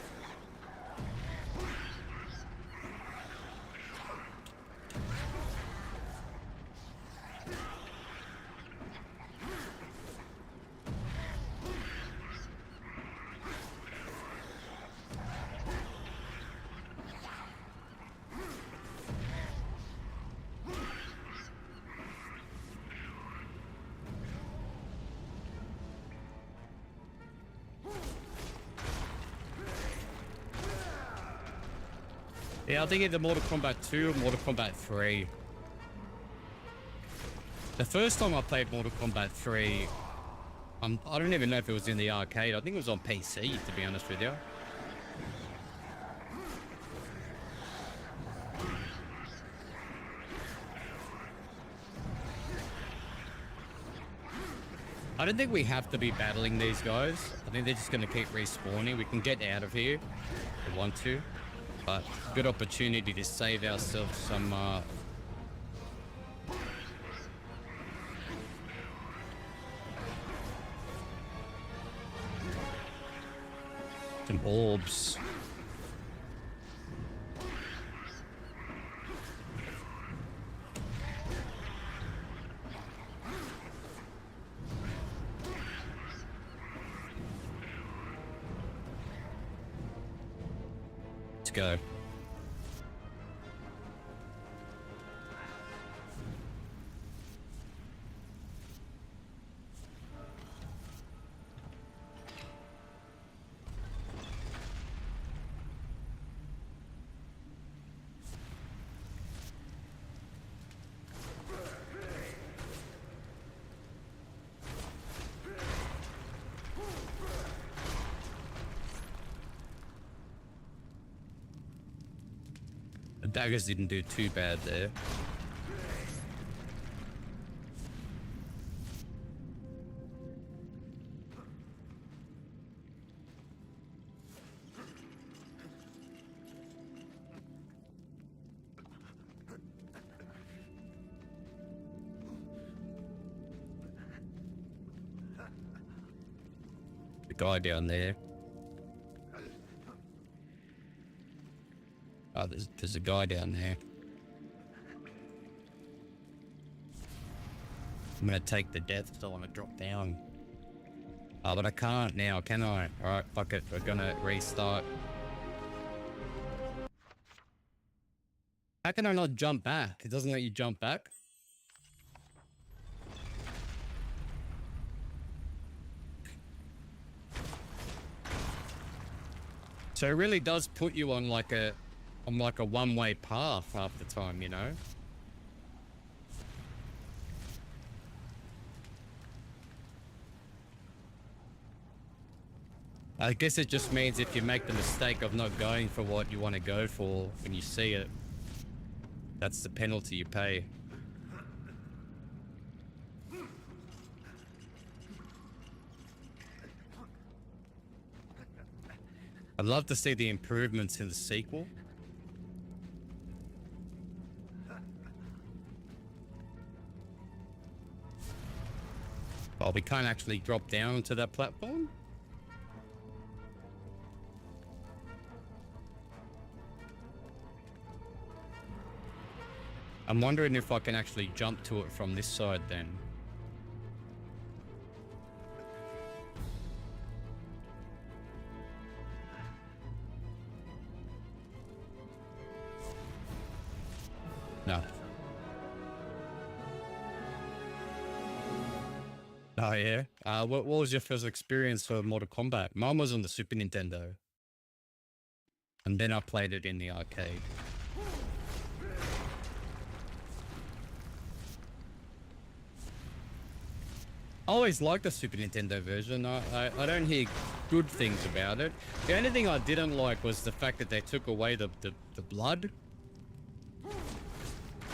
Yeah, I think either Mortal Kombat 2 or Mortal Kombat 3. The first time I played Mortal Kombat 3, I don't even know if it was in the arcade. I think it was on PC, to be honest with you. I don't think we have to be battling these guys. I think they're just going to keep respawning. We can get out of here if we want to. But good opportunity to save ourselves some orbs. Let's go. The daggers didn't do too bad there. The guy down there. Oh, there's a guy down there. I'm gonna take the death, so I want to drop down. Oh, but I can't now, can I? Alright, fuck it. We're gonna restart. How can I not jump back? It doesn't let you jump back? So it really does put you on like a one-way path half the time, you know? I guess it just means if you make the mistake of not going for what you want to go for when you see it, that's the penalty you pay. I'd love to see the improvements in the sequel. Oh, we can't actually drop down to that platform? I'm wondering if I can actually jump to it from this side then. No. Oh, yeah? What was your first experience for Mortal Kombat? Mine was on the Super Nintendo. And then I played it in the arcade. I always liked the Super Nintendo version. I don't hear good things about it. The only thing I didn't like was the fact that they took away the blood.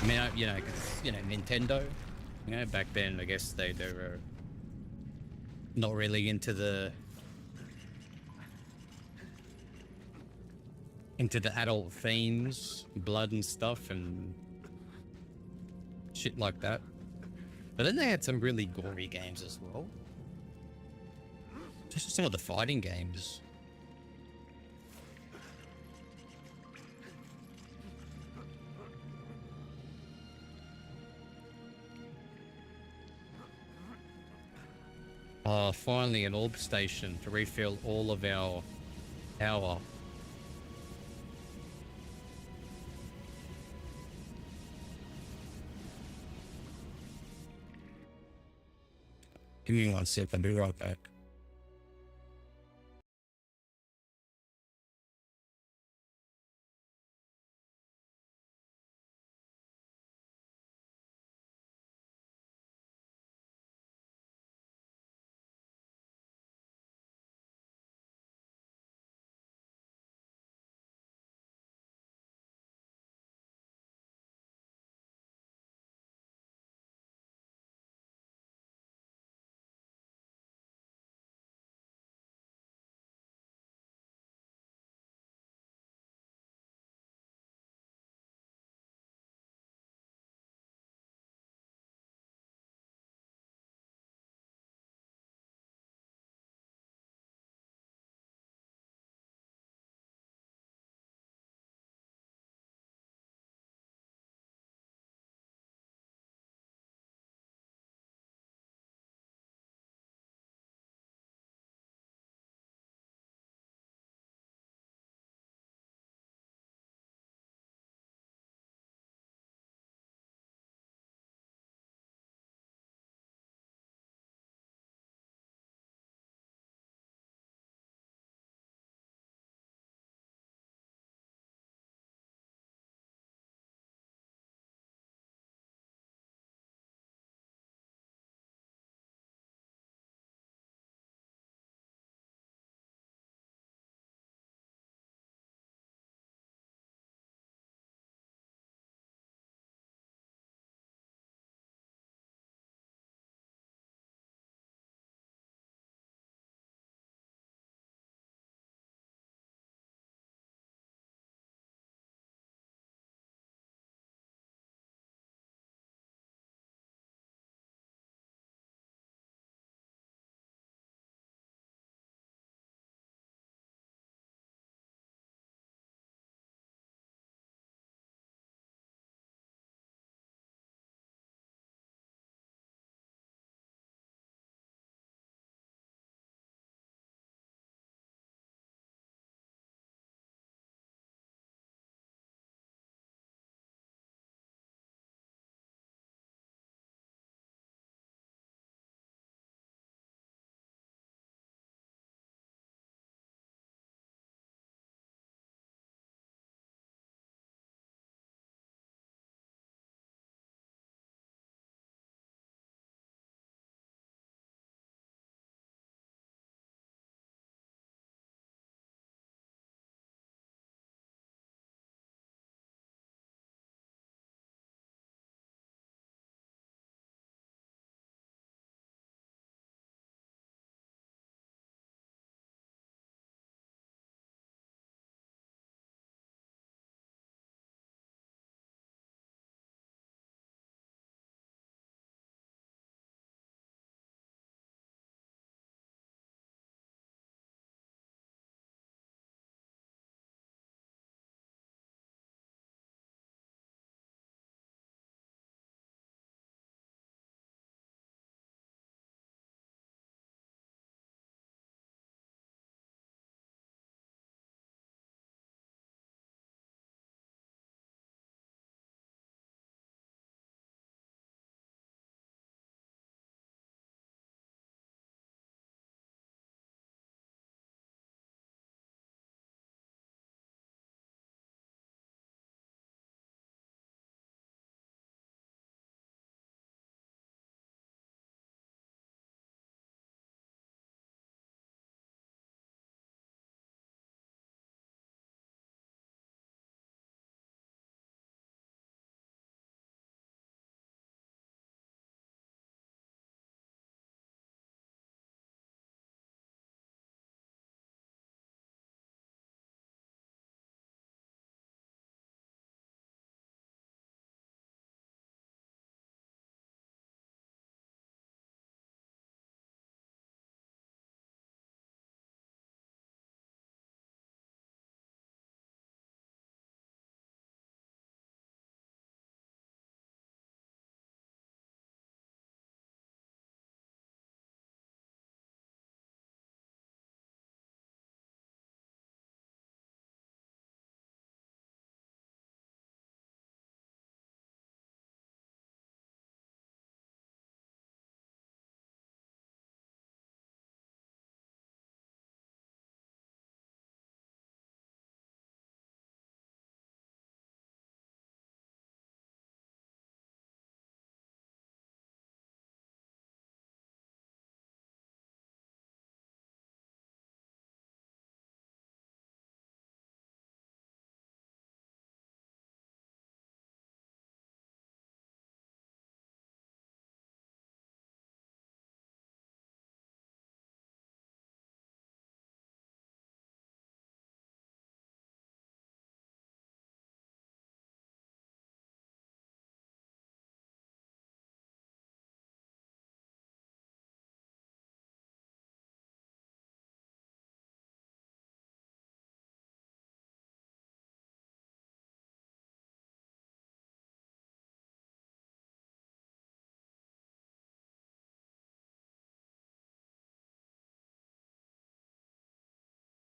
I mean, you know, 'cause, you know, Nintendo. You know, back then, I guess they were not really into the adult themes, blood and stuff and shit like that. But then they had some really gory games as well. Just some of the fighting games. Finally an orb station to refill all of our power. Give me 1 sec, I'll be right back.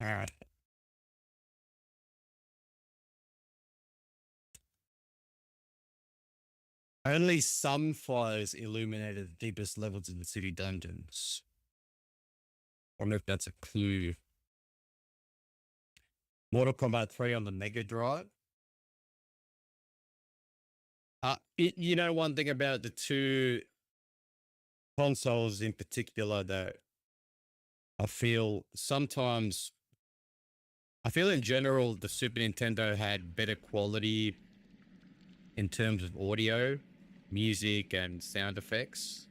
Alright. Only some fires illuminated the deepest levels of the city dungeons. I wonder if that's a clue. Mortal Kombat 3 on the Mega Drive. You know, one thing about the two consoles in particular that I feel sometimes, I feel in general, the Super Nintendo had better quality in terms of audio, music, and sound effects.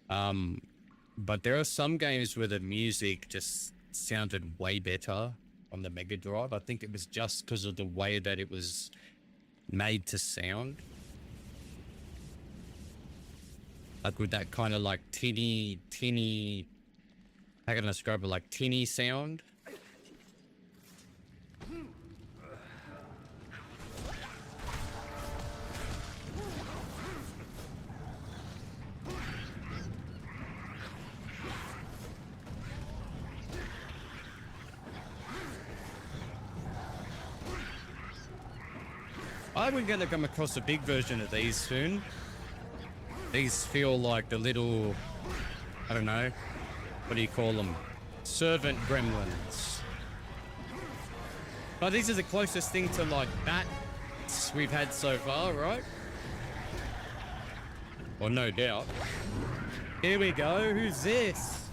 But there are some games where the music just sounded way better on the Mega Drive. I think it was just because of the way that it was made to sound. Like with that kind of like tinny, how can I describe it? Like tinny sound. I'm going to come across a big version of these soon. These feel like the little, I don't know, what do you call them? Servant gremlins. But these are the closest thing to like bats we've had so far, right? Well, no doubt. Here we go. Who's this?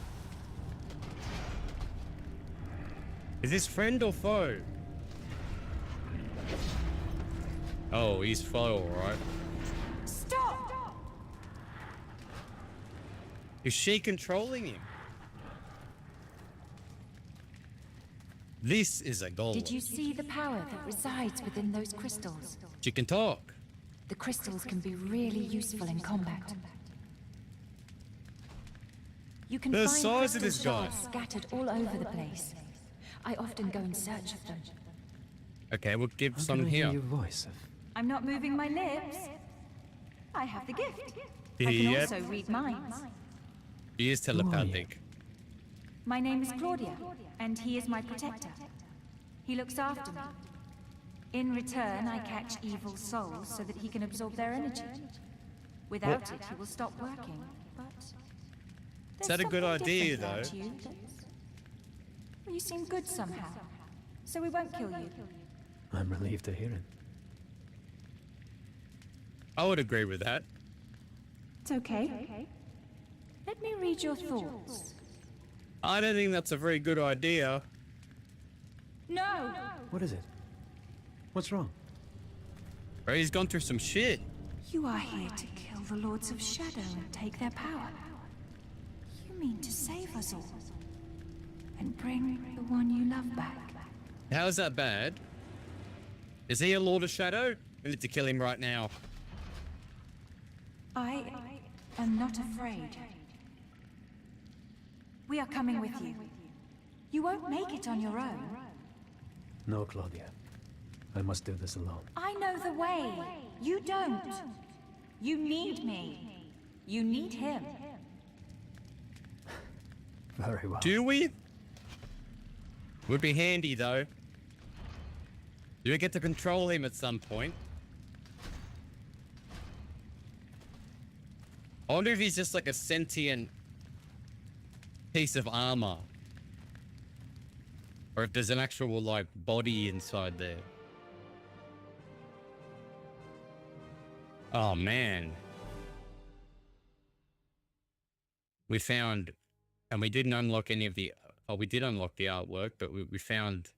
Is this friend or foe? Oh, he's foe, all right. Stop! Is she controlling him? This is a golem. Did you see the power that resides within those crystals? She can talk. The crystals can be really useful in combat. You can The find size of crystal this guy. shards scattered all over the place. I often go in search of them. Okay, we'll give How some can I hear here. your voice? I'm not moving my lips. I have the gift. I can Yep. also read minds. She is telepathic. My name is Claudia, and he is my protector. He looks after me. In return, I catch evil souls so that he can absorb their energy. Without it, he will stop working. But Is that a good idea, though? Well, you seem good somehow, so we won't kill you. I'm relieved to hear it. I would agree with that. It's okay. Let me read your thoughts. I don't think that's a very good idea. No! What is it? What's wrong? Bro, he's gone through some shit. You are here to kill the Lords of Shadow and take their power. You mean to save us all? And bring the one you love back? How is that bad? Is he a Lord of Shadow? We need to kill him right now. I am not afraid. We are coming with you. You won't make it on your own. No, Claudia. I must do this alone. I know the way. You don't. You need me. You need him. Very well. Do we? Would be handy, though. Do we get to control him at some point? I wonder if he's just like a sentient piece of armor. Or if there's an actual, like, body inside there. Oh, man. We found... And we didn't unlock any of the... Oh, we did unlock the artwork, but we found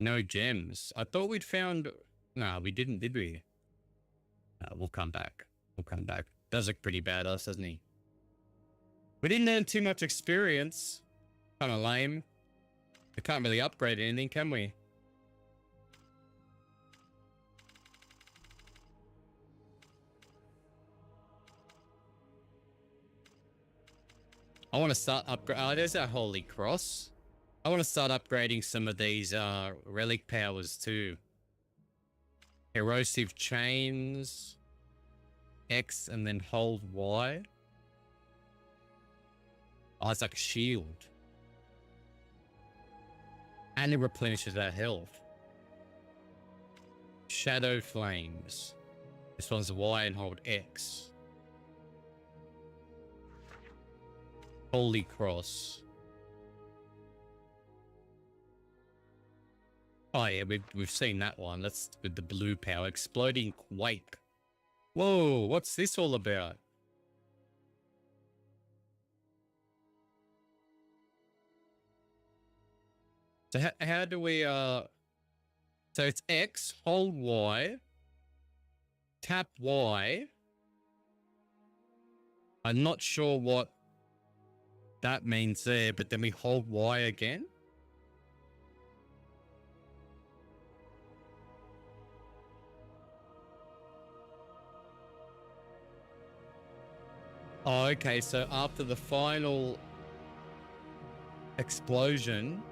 no gems. I thought we'd found... No, we didn't, did we? We'll come back. We'll come back. Does look pretty badass, doesn't he? We didn't earn too much experience. Kind of lame. We can't really upgrade anything, can we? I want to start upgrade. Oh, there's our Holy Cross. I want to start upgrading some of these relic powers too. Erosive chains. X and then hold Y. Oh, it's like a shield. And it replenishes our health. Shadow Flames. This one's Y and hold X. Holy Cross. Oh yeah, we've seen that one. That's with the blue power. Exploding Quake. Whoa, what's this all about? So how do we so it's X, hold Y, tap Y. I'm not sure what that means there, but then we hold Y again. Oh, okay, so after the final explosion.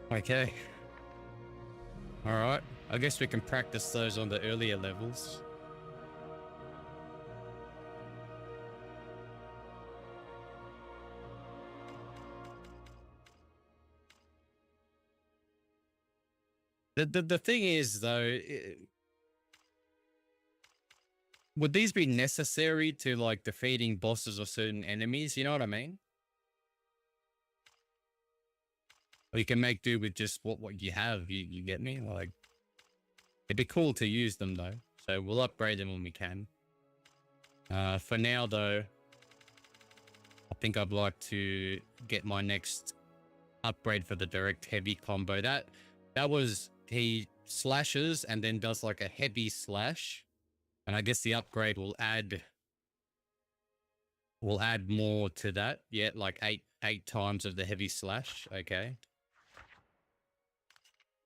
Okay. Alright, I guess we can practice those on the earlier levels. The thing is, though, would these be necessary to, like, defeating bosses or certain enemies? You know what I mean? Or you can make do with just what you have. You get me? Like, it'd be cool to use them, though. So we'll upgrade them when we can. For now, though, I think I'd like to get my next upgrade for the direct heavy combo. That was, he slashes and then does like a heavy slash. And I guess the upgrade will add more to that. Yeah, like eight times of the heavy slash. Okay.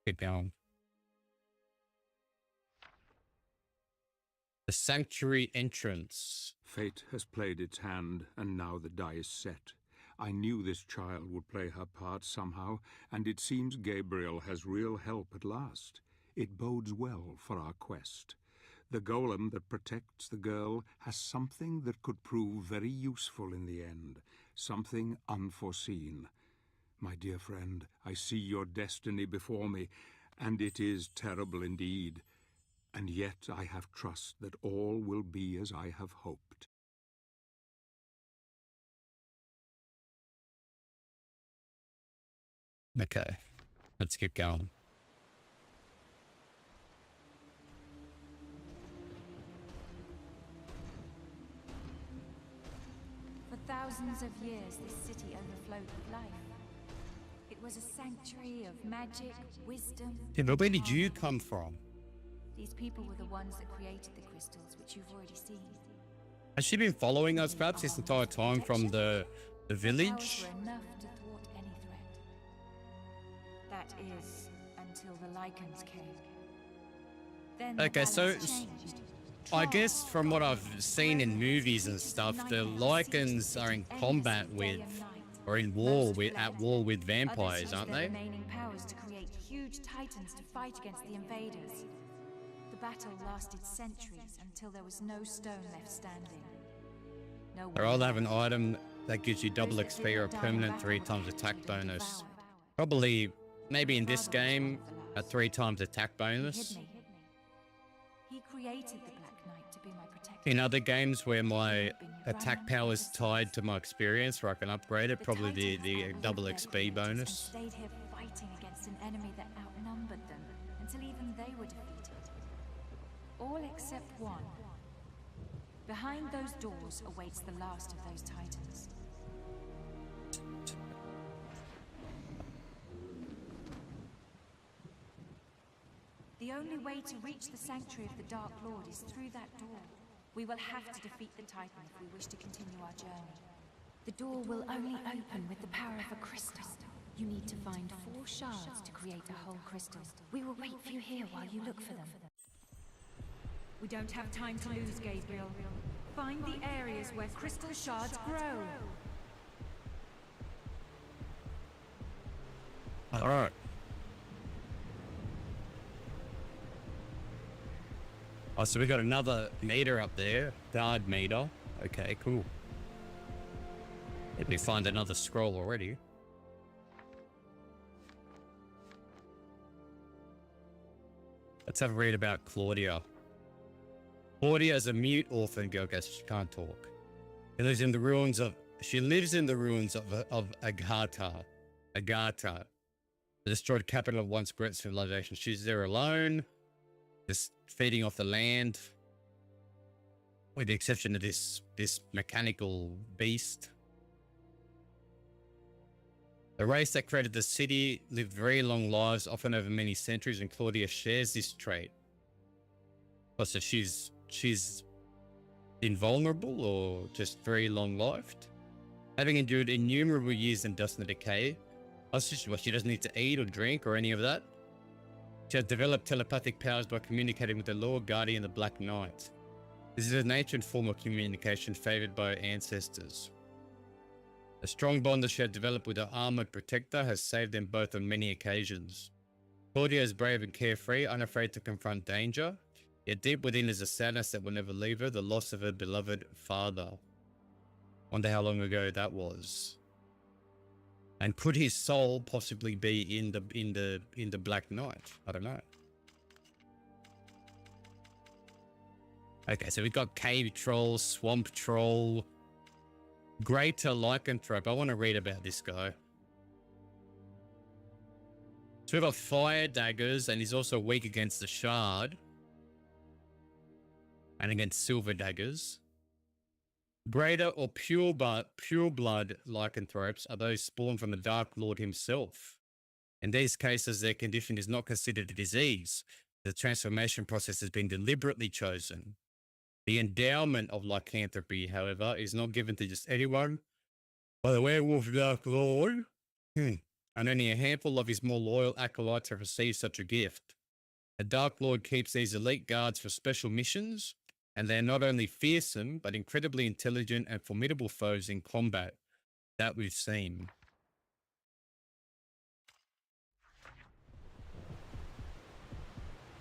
Keep going. The Sanctuary entrance. Fate has played its hand, and now the die is set. I knew this child would play her part somehow, and it seems Gabriel has real help at last. It bodes well for our quest. The golem that protects the girl has something that could prove very useful in the end, something unforeseen. My dear friend, I see your destiny before me, and it is terrible indeed. And yet I have trust that all will be as I have hoped. Okay, let's keep going. For thousands of years, this city overflowed with life. It was a sanctuary of magic, wisdom. Yeah, but where did you come from? These people were the ones that created the crystals, which you've already seen. Has she been following us perhaps this entire time from the village? Powers were enough to thwart any threat. That is, until the Lycans came. Then the Okay, so balance changed. I guess from what I've seen in movies and stuff, the Lycans are in combat with, or in war with, at war with vampires, aren't they? Remaining powers to create huge titans to fight against the invaders. The battle lasted centuries until there was no stone left standing. No Or I'll have an item that gives you double XP or a permanent 3 times attack bonus. Probably, maybe in this game, a 3 times attack bonus. He created the Black Knight to be my protector. In other games where my attack power is tied to my experience, where I can upgrade it, probably the double XP bonus. Stayed here fighting against an enemy that outnumbered them until even they were defeated. All except one. Behind those doors awaits the last of those titans. The only way to reach the sanctuary of the Dark Lord is through that door. We will have to defeat the Titan if we wish to continue our journey. The door will only open with the power of a crystal. You need to find 4 shards to create a whole crystal. We will wait for you here while you look for them. We don't have time to lose, Gabriel. Find the areas where crystal shards grow. Alright. Oh, so we got another meter up there. Guard meter. Okay, cool. Did we find another scroll already? Let's have a read about Claudia. Claudia is a mute orphan girl. Guess she can't talk. She lives in the ruins of Agartha. Agartha, the destroyed capital of once great civilization. She's there alone, just feeding off the land, with the exception of this mechanical beast. The race that created the city lived very long lives, often over many centuries, and Claudia shares this trait. Plus, that she's invulnerable or just very long-lived, having endured innumerable years in dust and decay. She doesn't need to eat or drink or any of that. She has developed telepathic powers by communicating with the Lord Guardian, the Black Knight. This is an ancient form of communication favored by her ancestors. A strong bond that she had developed with her armored protector has saved them both on many occasions. Claudia is brave and carefree, unafraid to confront danger, yet deep within is a sadness that will never leave her, the loss of her beloved father. Wonder how long ago that was. And could his soul possibly be in the Black Knight? I don't know. Okay, so we've got cave troll, swamp troll, greater lycanthrope. I want to read about this guy. So we've got fire daggers, and he's also weak against the shard and against silver daggers. Greater or pure blood lycanthropes are those spawned from the Dark Lord himself. In these cases, their condition is not considered a disease. The transformation process has been deliberately chosen. The endowment of lycanthropy, however, is not given to just anyone, but the werewolf Dark Lord, and only a handful of his more loyal acolytes have received such a gift. The Dark Lord keeps these elite guards for special missions, and they are not only fearsome, but incredibly intelligent and formidable foes in combat that we've seen.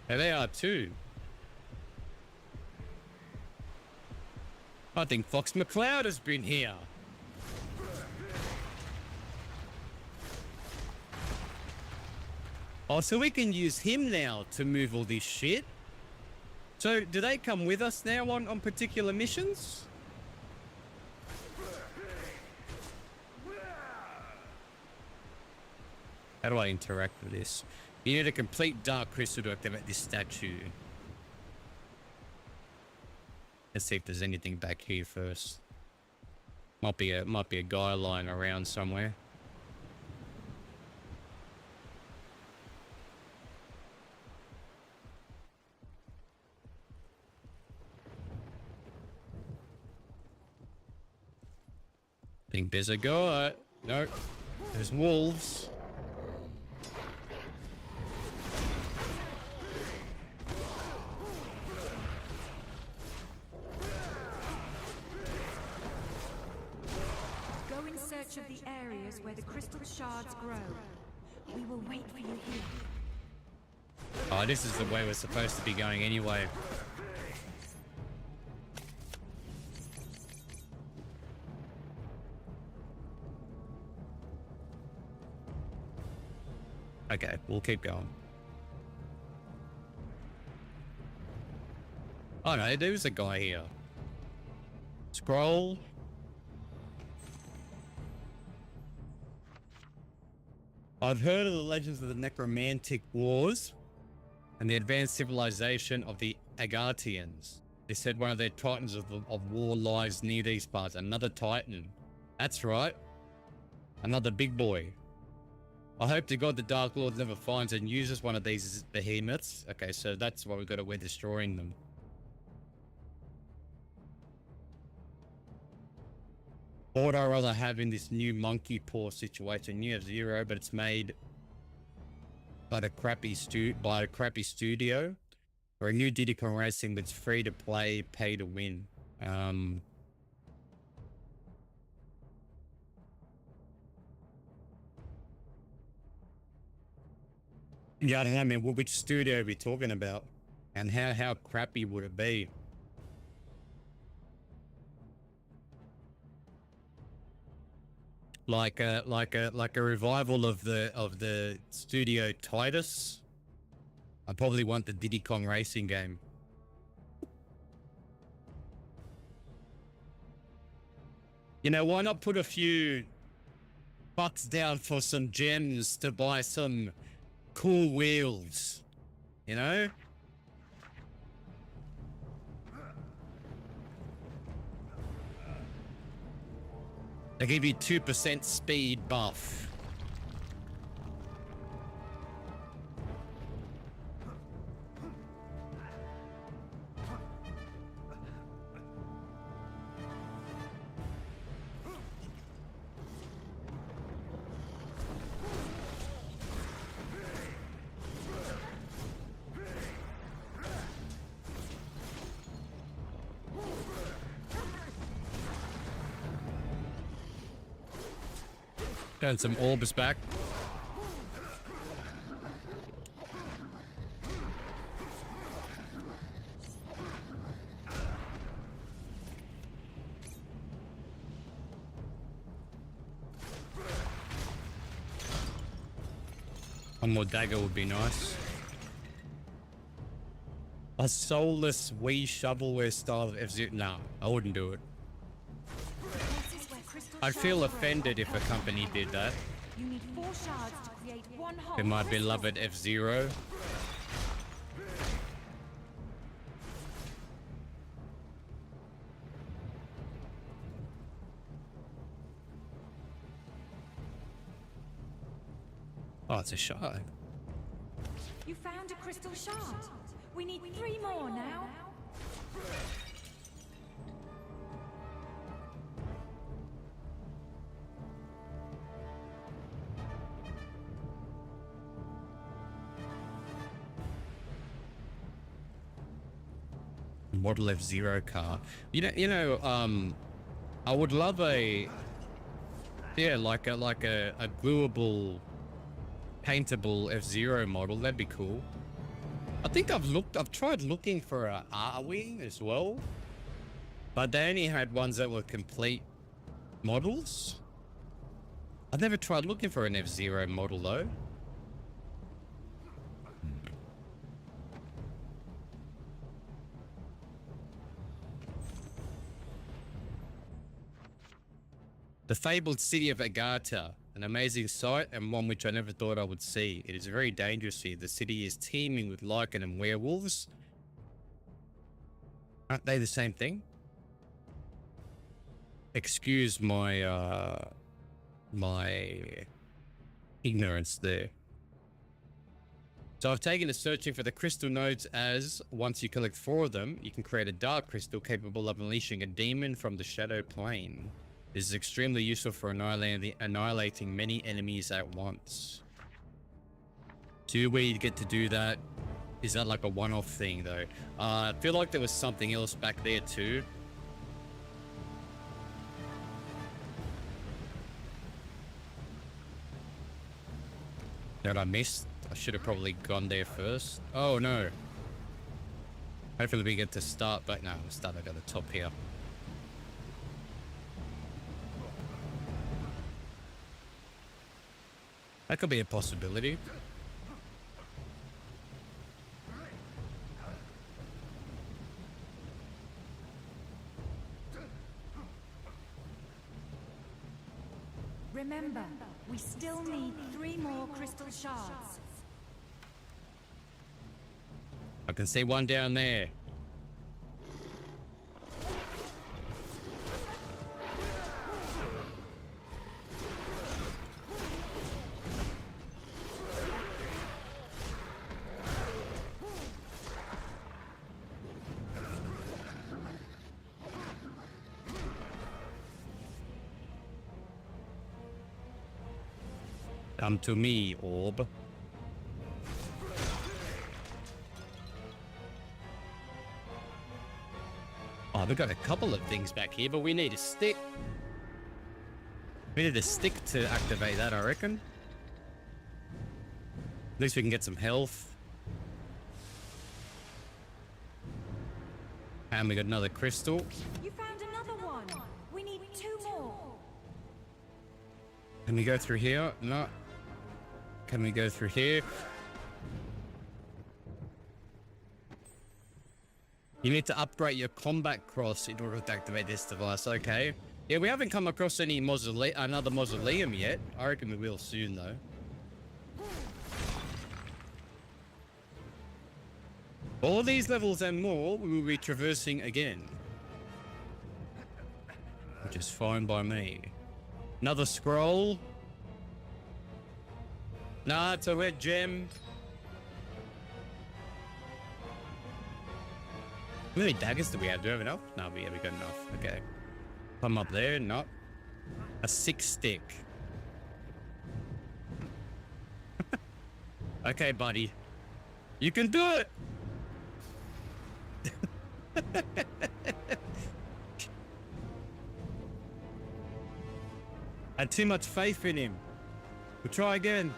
There they are too. I think Fox McCloud has been here. Oh, so we can use him now to move all this shit. So do they come with us now on particular missions? How do I interact with this? You need a complete dark crystal to activate this statue. Let's see if there's anything back here first. Might be a guy lying around somewhere. Think there's a guy. No, there's wolves. Go in search of the areas where the crystal shards grow. We will wait for you here. Oh, this is the way we're supposed to be going anyway. Okay, we'll keep going. Oh no, there's a guy here. Scroll. I've heard of the legends of the necromantic wars and the advanced civilization of the Agartians. They said one of their titans of war lies near these parts. Another titan. That's right. Another big boy. I hope to God the Dark Lord never finds and uses one of these behemoths. Okay, so that's why we're destroying them. What would I rather have in this new monkey paw situation? You have zero, but it's made by a crappy studio, or a new Diddy Kong Racing that's free to play, pay to win. Yeah, I don't know, man. Which studio are we talking about? And how crappy would it be? like a revival of the Studio Titus. I probably want the Diddy Kong racing game. You know, why not put a few bucks down for some gems to buy some cool wheels? You know? They give you 2% speed buff. Got some orbs back. One more dagger would be nice. A soulless Wii shovelware style of F-Zero. No, I wouldn't do it. I'd feel offended if a company did that. You need 4 shards to create one whole In my crystal. beloved F-Zero. Oh, it's a shard. You found a crystal shard. We need 3 more now. Model F-Zero car. You know, I would love a, yeah, like a gluable, paintable F-Zero model. That'd be cool. I think I've tried looking for a R-Wing as well, but they only had ones that were complete models. I've never tried looking for an F-Zero model though. The fabled city of Agartha, an amazing sight and one which I never thought I would see. It is very dangerous here. The city is teeming with lichen and werewolves. Aren't they the same thing? Excuse my my ignorance there. So I've taken to searching for the crystal nodes, as once you collect 4 of them, you can create a dark crystal capable of unleashing a demon from the shadow plane. This is extremely useful for annihilating many enemies at once. Do we get to do that? Is that like a one-off thing though? I feel like there was something else back there too. That I missed? I should have probably gone there first. Oh no. Hopefully we get to start, but no, we'll start at the top here. That could be a possibility. Remember, we still need 3 more crystal shards. I can see one down there. Come to me, orb. Oh, we've got a couple of things back here, but we need a stick. We need a stick to activate that, I reckon. At least we can get some health. And we got another crystal. You found another one. We need 2 more. Can we go through here? No. Can we go through here? You need to upgrade your combat cross in order to activate this device. Okay. Yeah, we haven't come across any another mausoleum yet. I reckon we will soon, though. All these levels and more, we will be traversing again. Which is fine by me. Another scroll. Nah, it's a red gem. How many daggers do we have? Do we have enough? No, we got enough. Okay. Come up there, not. A 6 stick. Okay, buddy. You can do it! I had too much faith in him. We'll try again.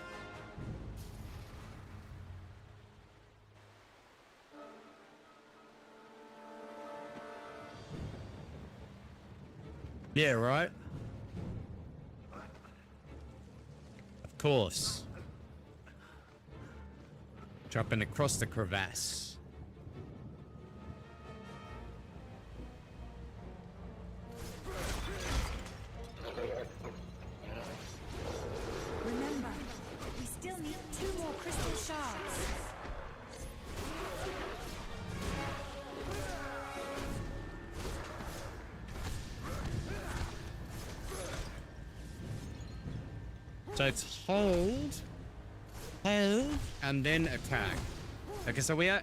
Yeah, right? Of course. Dropping across the crevasse. Remember, we still need 2 more crystal shards. So it's hold, and then attack. Okay, so we are.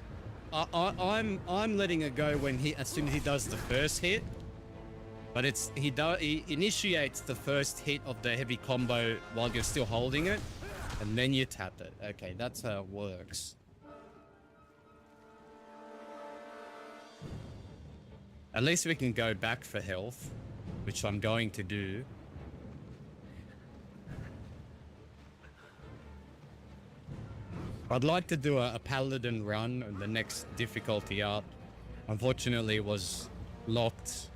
I'm letting it go when as soon as he does the first hit, but he initiates the first hit of the heavy combo while you're still holding it, and then you tap it. Okay, that's how it works. At least we can go back for health, which I'm going to do. I'd like to do a paladin run on the next difficulty up. Unfortunately, it was locked.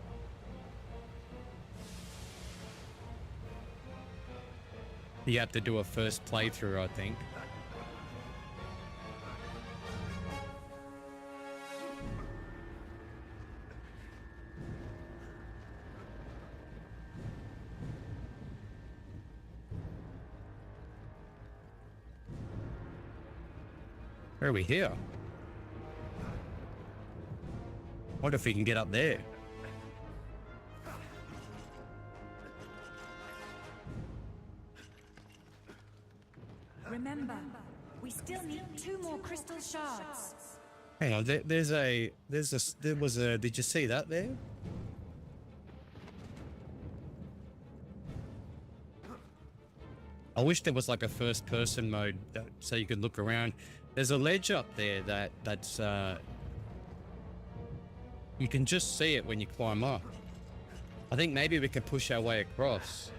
You have to do a first playthrough, I think. Where are we here? What if we can get up there? Remember, we still need 2 more crystal shards. Hang on, did you see that there? I wish there was like a first person mode so you could look around. There's a ledge up there that's you can just see it when you climb up. I think maybe we can push our way across.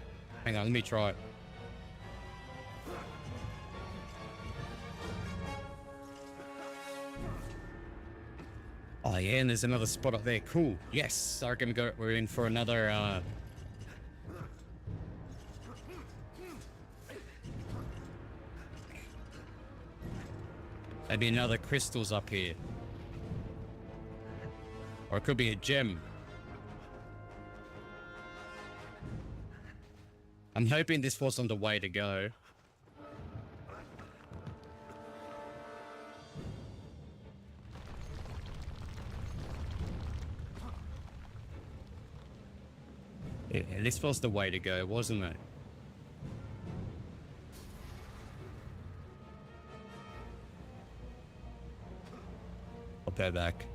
Hang on, let me try it. Oh yeah, and there's another spot up there. Cool. Yes, I reckon we're in for another maybe another crystals up here. Or it could be a gem. I'm hoping this wasn't the way to go. Yeah, this was the way to go, wasn't it? I'll go back.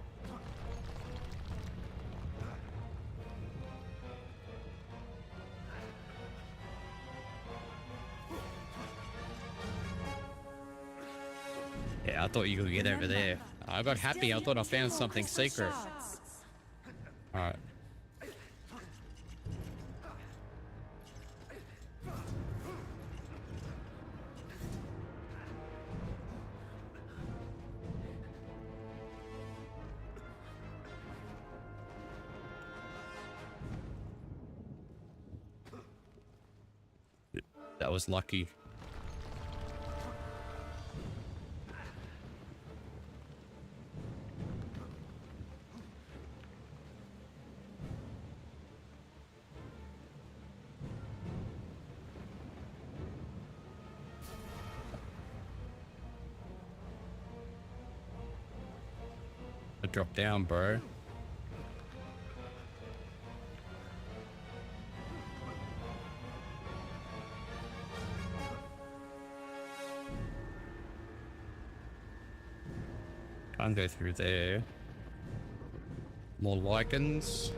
Yeah, I thought you could get over there. I got happy. I thought I found something secret. Alright. That was lucky. Drop down, bro. Can't go through there. More lichens.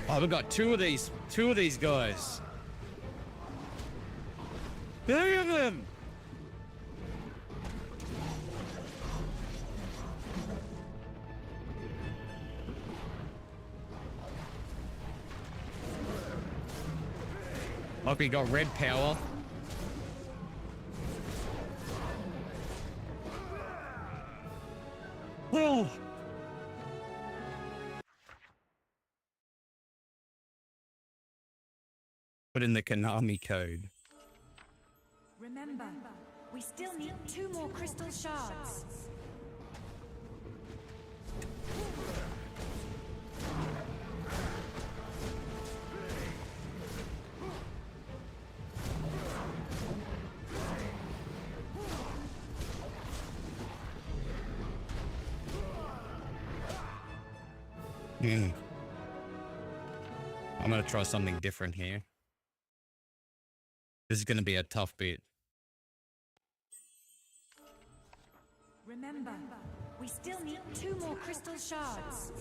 Oh, we've got two of these guys. Three of them. Like we got red power. Oh. Put in the Konami code. Remember, we still need 2 more crystal shards. I'm gonna try something different here. This is gonna be a tough bit. Remember, we still need 2 more crystal shards.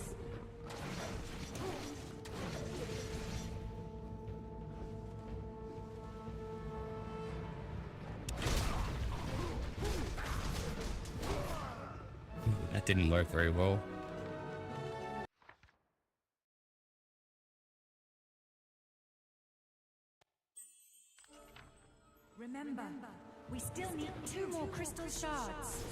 That didn't work very well. Remember, we still need 2 more crystal shards.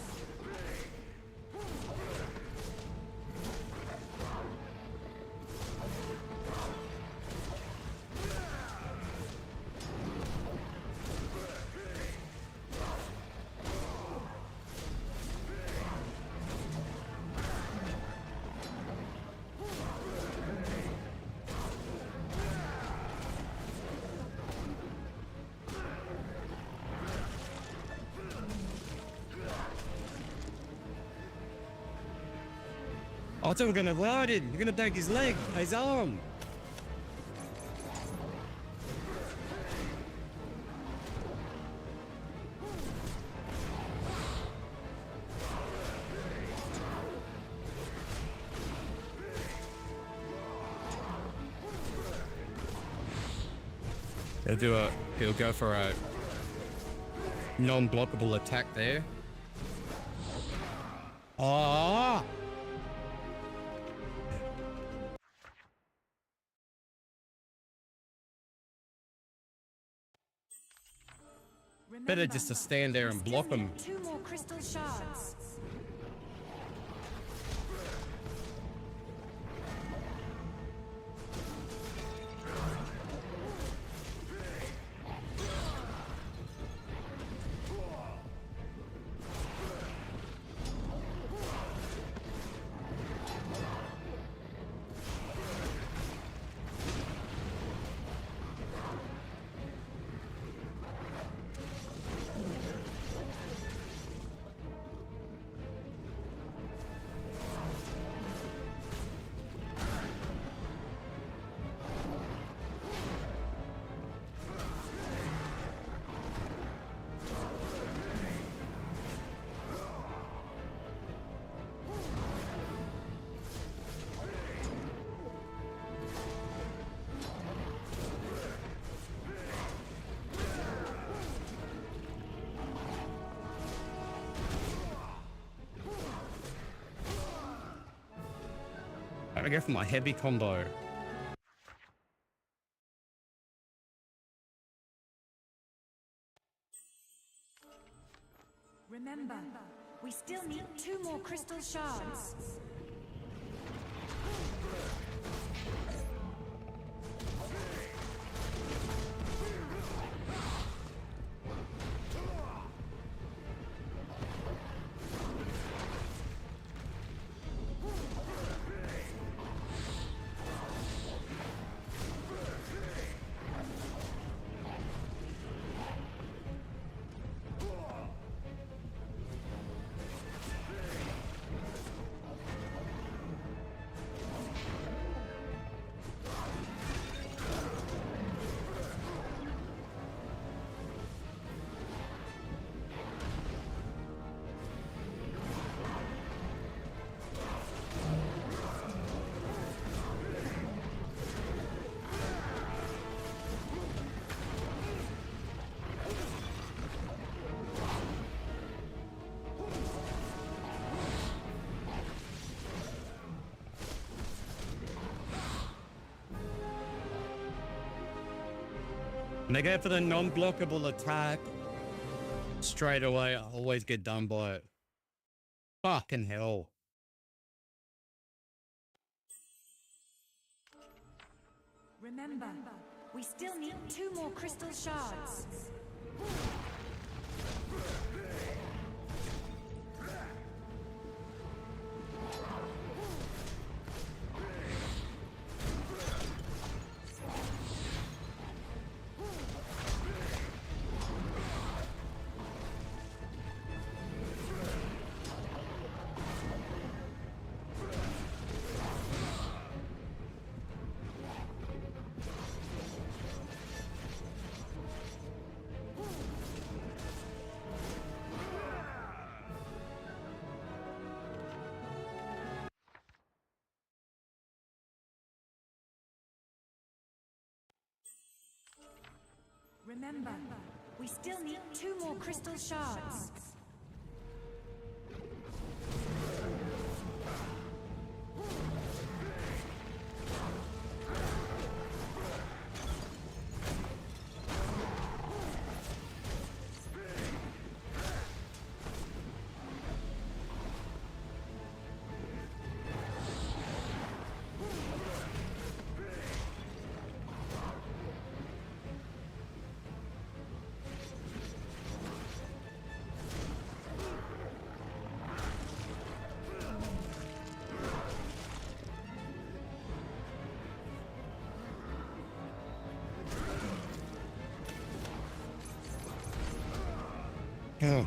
I thought we were gonna load it. You're gonna break his leg, his arm. He'll go for a non-blockable attack there. Ah! Better just to stand there and block him. 2 more crystal shards. I go for my heavy combo. Remember, we still need 2 more crystal shards. When they go for the non-blockable attack, straight away, I always get done by it. Fucking hell. Remember, we still need 2 more crystal shards. Remember, we still need 2 more crystal shards. Oh.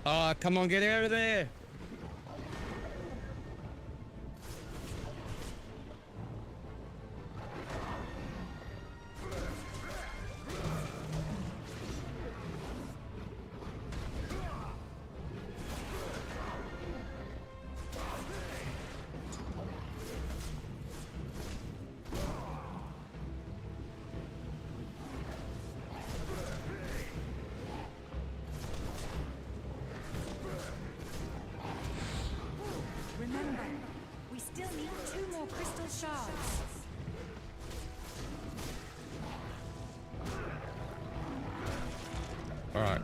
Oh, come on, get out of there. Remember, we still need 2 more crystal shards. All right.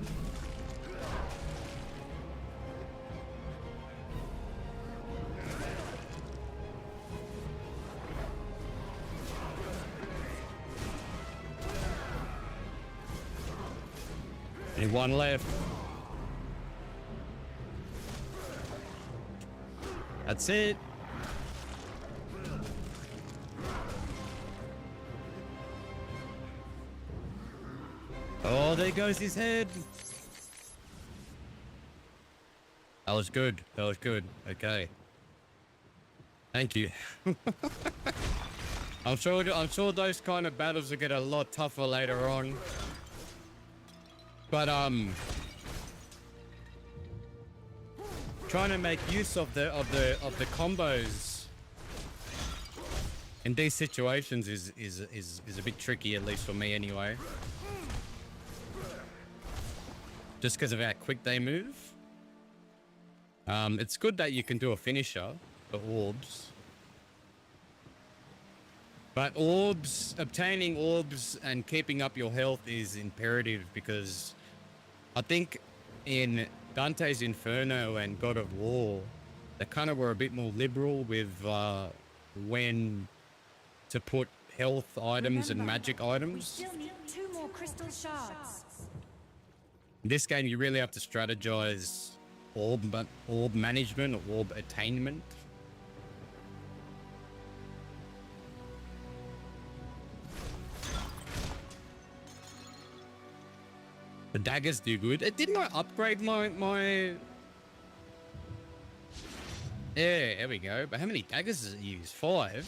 Only one left. That's it. Oh, there goes his head. That was good. That was good. Okay. Thank you. I'm sure those kind of battles will get a lot tougher later on. But trying to make use of the combos in these situations is a bit tricky, at least for me anyway. Just because of how quick they move. It's good that you can do a finisher, the orbs. But orbs, obtaining orbs and keeping up your health is imperative, because I think in Dante's Inferno and God of War, they kind of were a bit more liberal with when to put health items and magic items. We still need 2 more crystal shards. In this game, you really have to strategize orb management or orb attainment. The daggers do good. Didn't I upgrade my... Yeah, there we go. But how many daggers does it use? 5?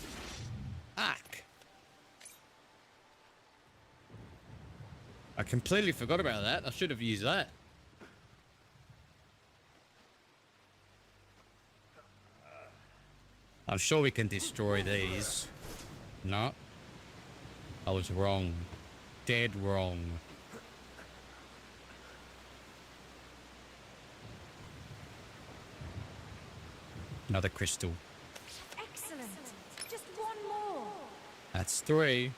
Fuck. I completely forgot about that. I should have used that. I'm sure we can destroy these. No. I was wrong. dead wrong. Another crystal. Excellent. Just one more. That's 3.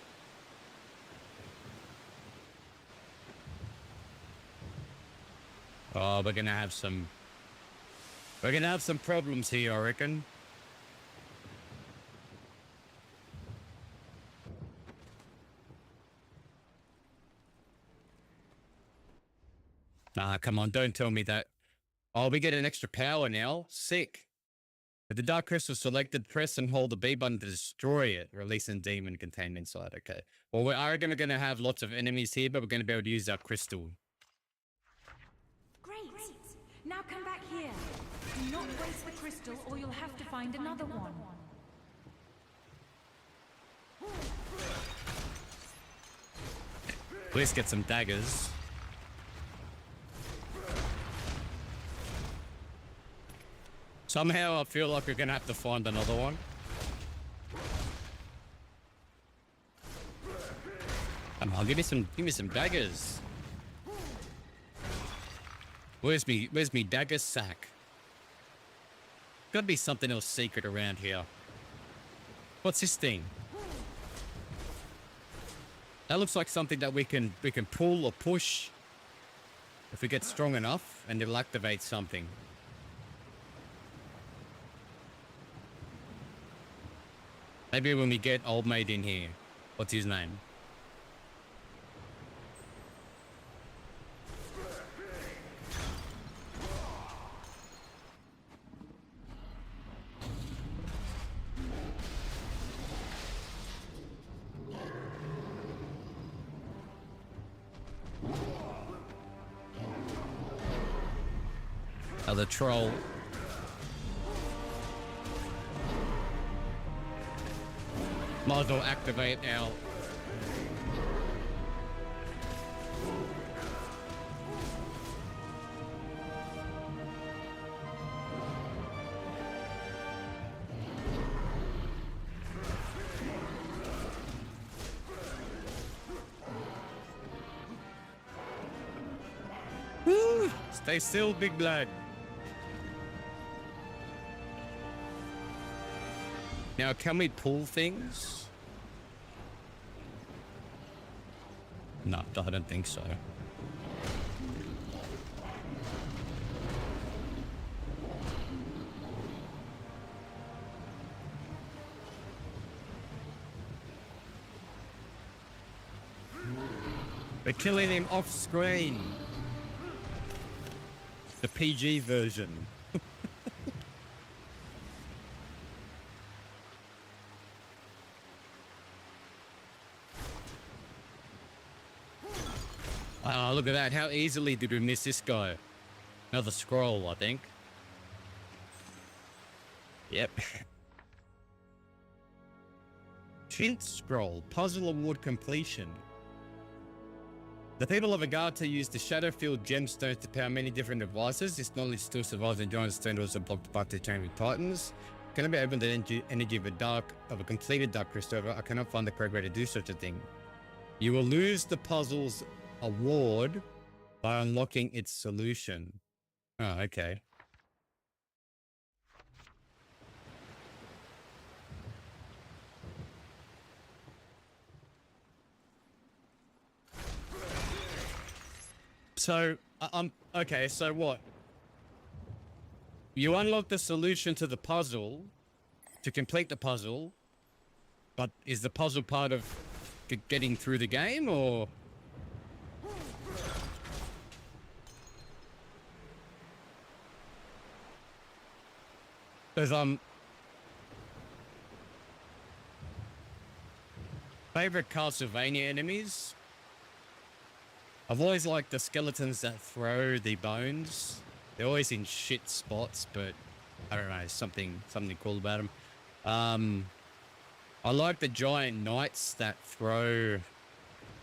Oh, we're gonna have some problems here, I reckon. Ah, come on, don't tell me that. Oh, we get an extra power now. Sick. With the dark crystal selected, press and hold the B button to destroy it, releasing demon contained inside. Okay. Well, we are gonna have lots of enemies here, but we're gonna be able to use our crystal. Great. Now come back here. Do not waste the crystal or you'll have to find another one. Let's get some daggers. Somehow I feel like we're gonna have to find another one. Come on, give me some daggers. Where's me dagger sack? Gotta be something else secret around here. What's this thing? That looks like something that we can pull or push if we get strong enough, and it'll activate something. Maybe when we get old mate in here. What's his name? Oh, the troll. Might as well activate our... Woo! Stay still, big blood. Now, can we pull things? No, I don't think so. We're killing him off screen. The PG version. Oh, look at that. How easily did we miss this guy? Another scroll, I think. Yep. Chint scroll. Puzzle award completion. The people of Agata use the Shadowfield gemstones to power many different devices. This knowledge still survives in giant stone doors and blocked by the chain with titans. Can I be open the energy of a completed dark crystal? I cannot find the correct way to do such a thing. You will lose the puzzle's award by unlocking its solution. Oh, okay. So, okay, so what? You unlock the solution to the puzzle to complete the puzzle, but is the puzzle part of getting through the game, or? Because favorite Castlevania enemies. I've always liked the skeletons that throw the bones. They're always in shit spots, but I don't know, something cool about them. I like the giant knights that throw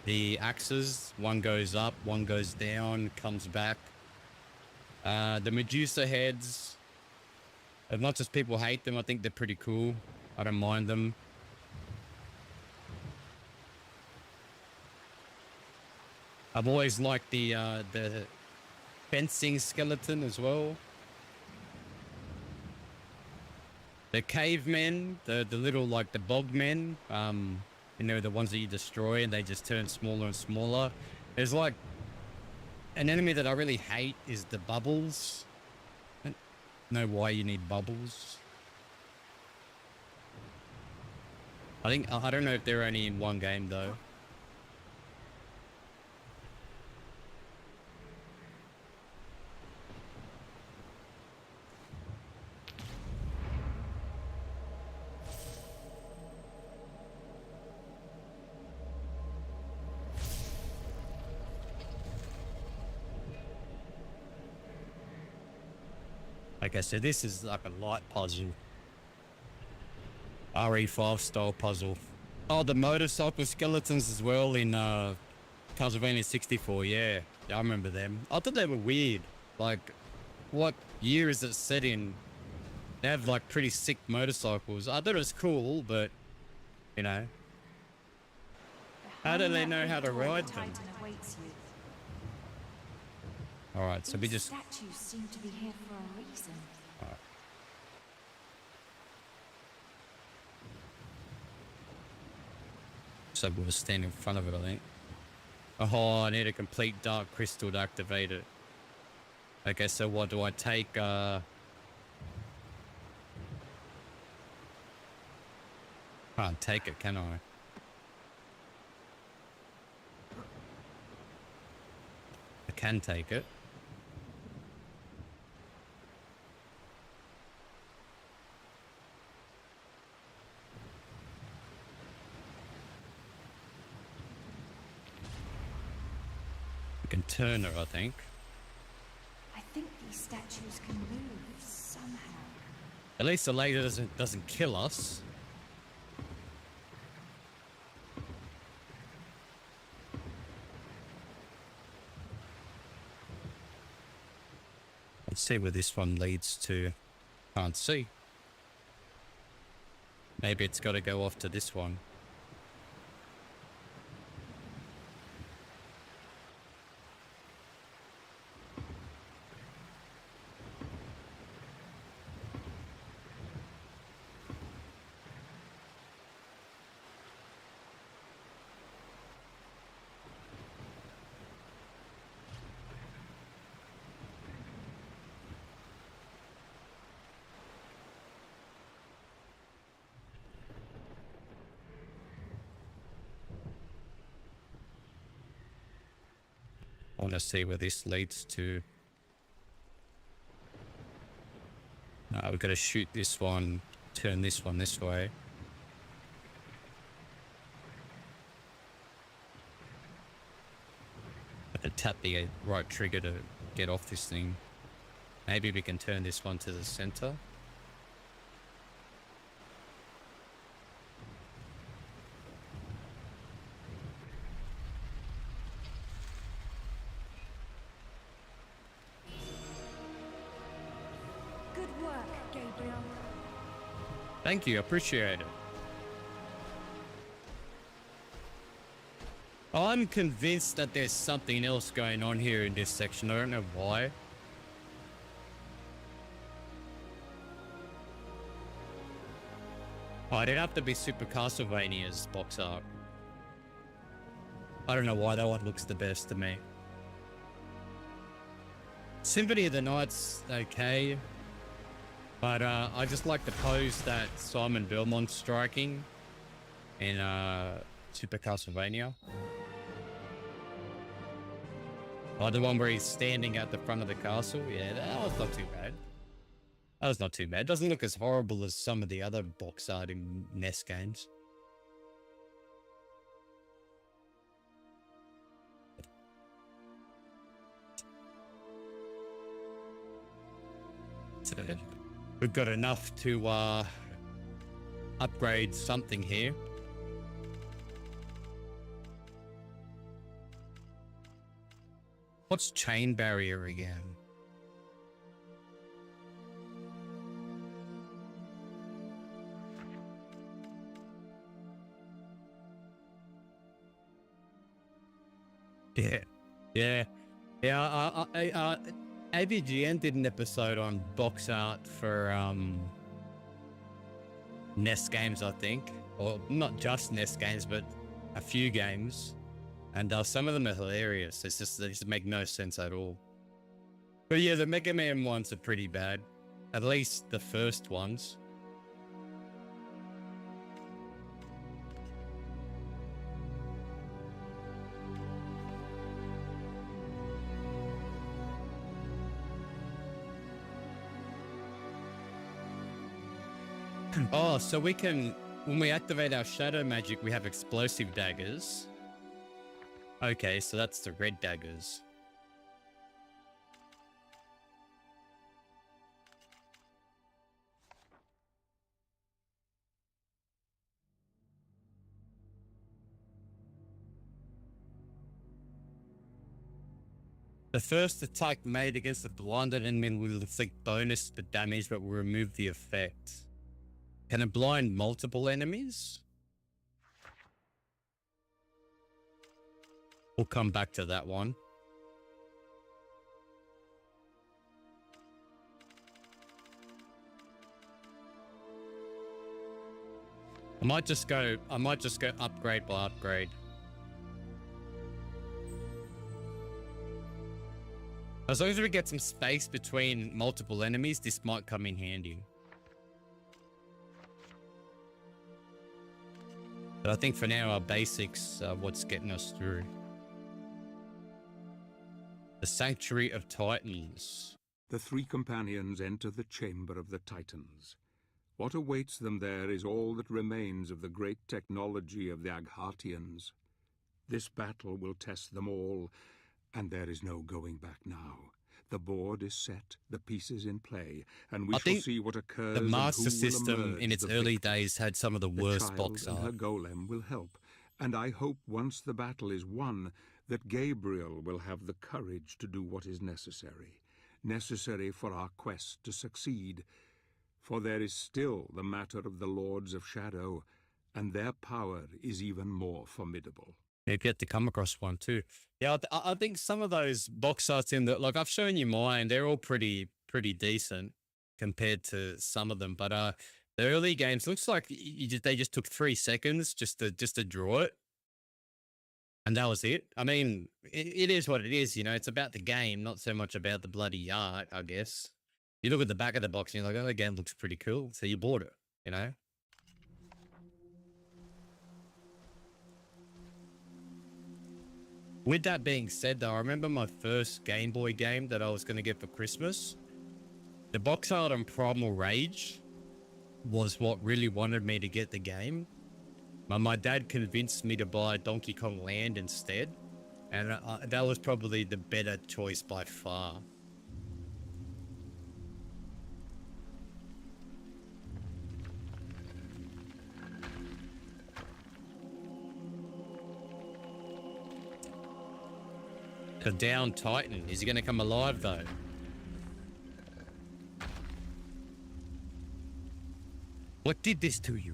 the axes. One goes up, one goes down, comes back. The Medusa heads. As much as people hate them, I think they're pretty cool. I don't mind them. I've always liked the fencing skeleton as well. The cavemen, the little like the bog men, you know, the ones that you destroy and they just turn smaller and smaller. There's like an enemy that I really hate is the bubbles. I don't know why you need bubbles. I don't know if they're only in one game though. Like I said, this is like a light puzzle. RE5 style puzzle. Oh, the motorcycle skeletons as well in Castlevania 64. Yeah, I remember them. I thought they were weird. Like, what year is it set in? They have like pretty sick motorcycles. I thought it was cool, but you know, how do they know how to ride them? All right, so we just. Statues seem to be here for a reason. So we'll stand in front of it, I think. Oh, I need a complete dark crystal to activate it. Okay, so what do I take? Can't take it, can I? I can take it. Can turn her, I think. I think these statues can move somehow. At least the laser doesn't kill us. Let's see where this one leads to. Can't see. Maybe it's got to go off to this one. I want to see where this leads to. We've got to shoot this one, turn this one this way. Have to tap the right trigger to get off this thing. Maybe we can turn this one to the center. Good work, Gabriel. Thank you, appreciate it. I'm convinced that there's something else going on here in this section. I don't know why. Oh, it'd have to be Super Castlevania's box art. I don't know why that one looks the best to me. Symphony of the Night's okay. But I just like the pose that Simon Belmont's striking in Super Castlevania. Oh, the one where he's standing at the front of the castle. Yeah, that was not too bad. That was not too bad. Doesn't look as horrible as some of the other box art in NES games. So, we've got enough to upgrade something here. What's chain barrier again? Yeah, Yeah. Yeah, AVGN did an episode on box art for NES games, I think. Or not just NES games, but a few games. And some of them are hilarious. They just make no sense at all. But yeah, the Mega Man ones are pretty bad. At least the first ones. Oh, so we can, when we activate our shadow magic, we have explosive daggers. Okay, so that's the red daggers. The first attack made against the blinded enemy will inflict bonus to damage but will remove the effect. Can it blind multiple enemies? We'll come back to that one. I might just go upgrade by upgrade. As long as we get some space between multiple enemies, this might come in handy. But I think for now, our basics are what's getting us through. The Sanctuary of Titans. The three companions enter the Chamber of the Titans. What awaits them there is all that remains of the great technology of the Aghartians. This battle will test them all, and there is no going back now. The board is set, the pieces in play, and we shall see what occurs. The Master System in its early days had some of the worst box art. Her golem will help, and I hope once the battle is won, that Gabriel will have the courage to do what is necessary for our quest to succeed. For there is still the matter of the Lords of Shadow, and their power is even more formidable. You've yet to come across one too. Yeah, I think some of those box arts in the, like I've shown you mine, they're all pretty decent compared to some of them. But the early games looks like they just took 3 seconds just to draw it, and that was it. I mean, it is what it is, you know. It's about the game, not so much about the bloody art, I guess. You look at the back of the box and you're like, oh, the game looks pretty cool, so you bought it, you know. With that being said, though, I remember my first Game Boy game that I was going to get for Christmas. The box art on Primal Rage was what really wanted me to get the game. My dad convinced me to buy Donkey Kong Land instead, and that was probably the better choice by far. The down Titan. Is he going to come alive, though? What did this to you?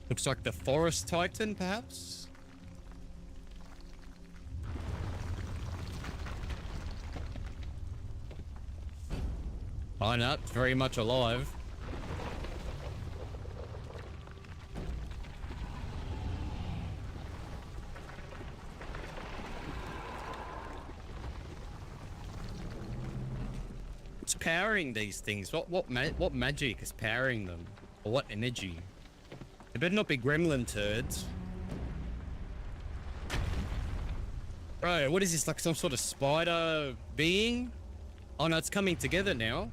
Looks like the Forest Titan, perhaps? Oh, no, it's very much alive. Powering these things? What magic is powering them? Or what energy? They better not be gremlin turds. Bro, what is this, like some sort of spider being? Oh no, it's coming together now.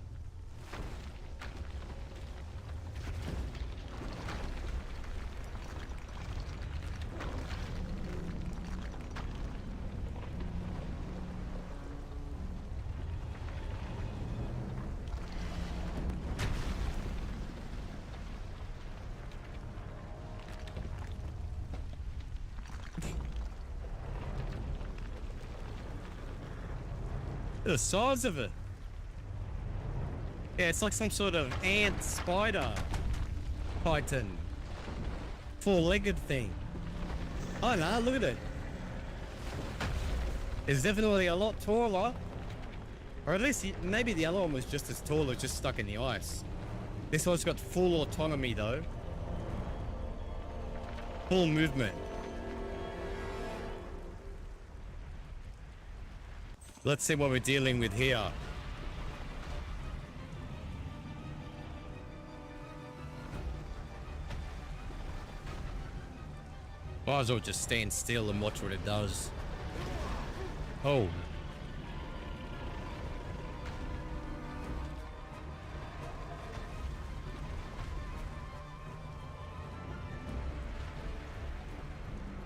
The size of it. Yeah, it's like some sort of ant spider titan. four-legged thing. Oh no, look at it. It's definitely a lot taller. Or at least maybe the other one was just as tall, it's just stuck in the ice. This one's got full autonomy though. Full movement. Let's see what we're dealing with here. Might as well just stand still and watch what it does. Oh.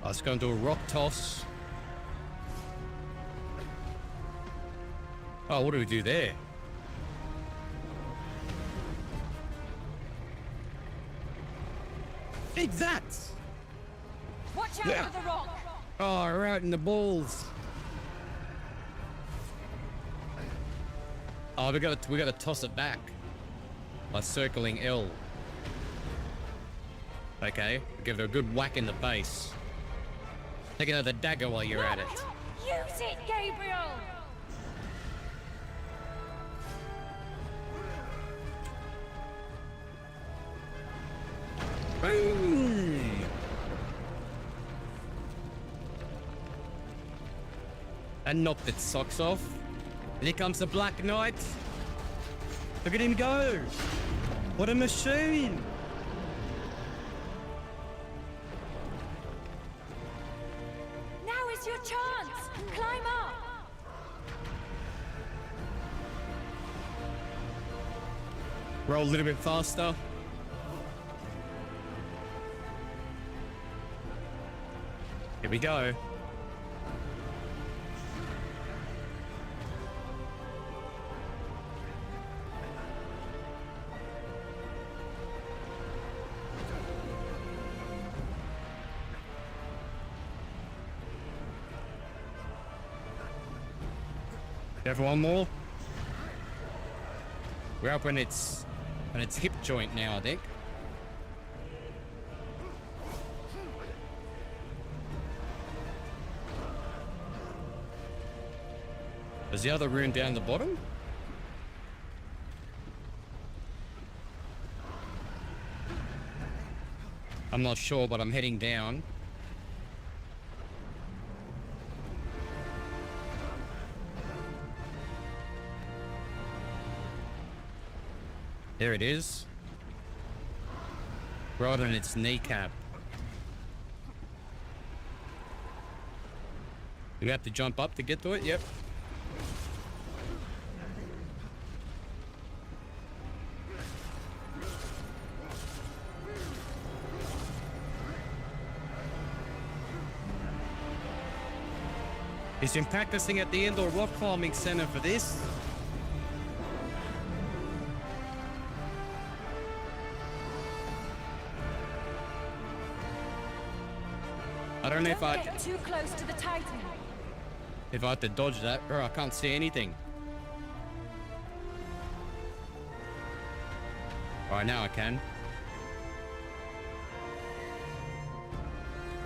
Let's go and do a rock toss. Oh, what do we do there? Take that! Watch out for the rock! Oh, we're out in the balls. Oh, we gotta toss it back by circling L. Okay, give it a good whack in the face. Take another dagger while you're at it. Use it, Gabriel! Boom! And knocked its socks off. And here comes the Black Knight. Look at him go! What a machine! Now is your chance! Climb up! Roll a little bit faster. Here we go. Have one more. We're up on its hip joint now, I think. Is the other rune down the bottom? I'm not sure, but I'm heading down. There it is. Right on its kneecap. You have to jump up to get to it? Yep. He's been practicing at the indoor rock climbing center for this. I don't know if I get too close to the Titan. If I have to dodge that, or I can't see anything. Right now I can.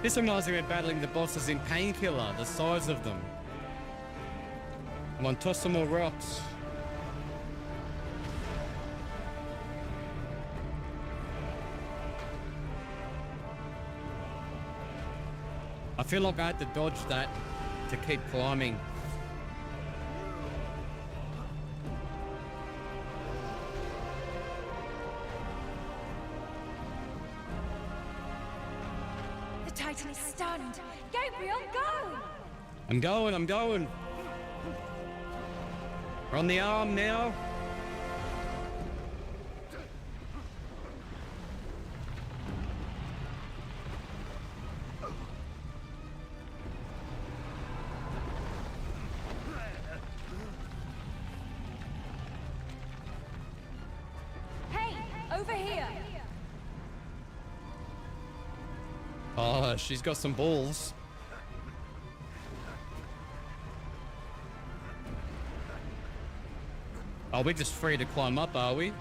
This reminds me of battling the bosses in Painkiller, the size of them. Come on, toss some more rocks. I feel like I had to dodge that to keep climbing. The Titan is stunned. Gabriel, go! I'm going. We're on the arm now. Over here. Oh, she's got some balls. Oh, we're just free to climb up, are we?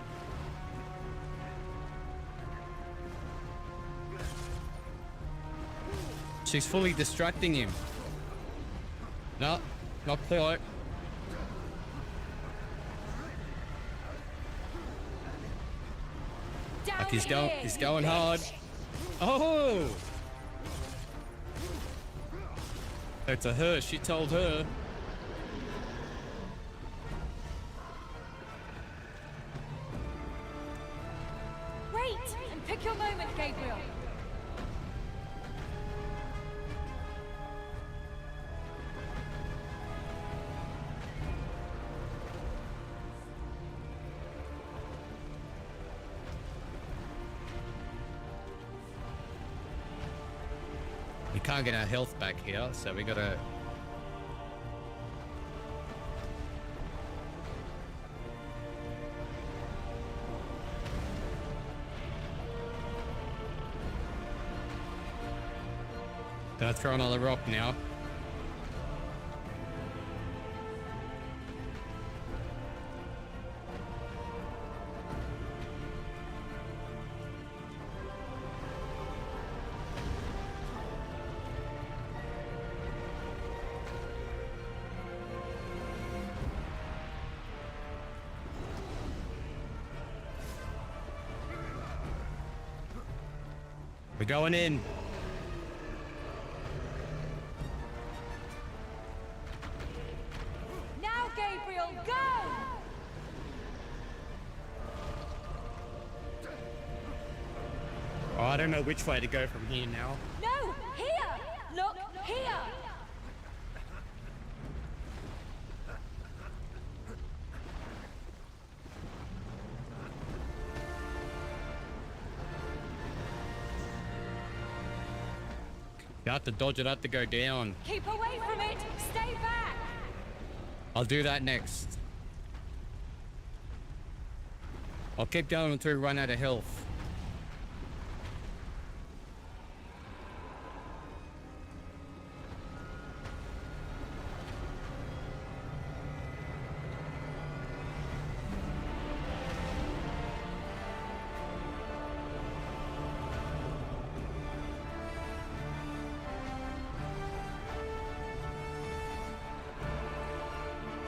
She's fully distracting him. No, not quite. Like he's going hard. Oh! So to her, she told her. Wait and pick your moment, Gabriel. We can't get our health back here, so we gotta... Gonna throw another rock now. We're going in. Now, Gabriel, go! Oh, I don't know which way to go from here now. No, here! Look, here! You have to dodge it, have to go down. Keep away from it! Stay back! I'll do that next. I'll keep going until we run out of health.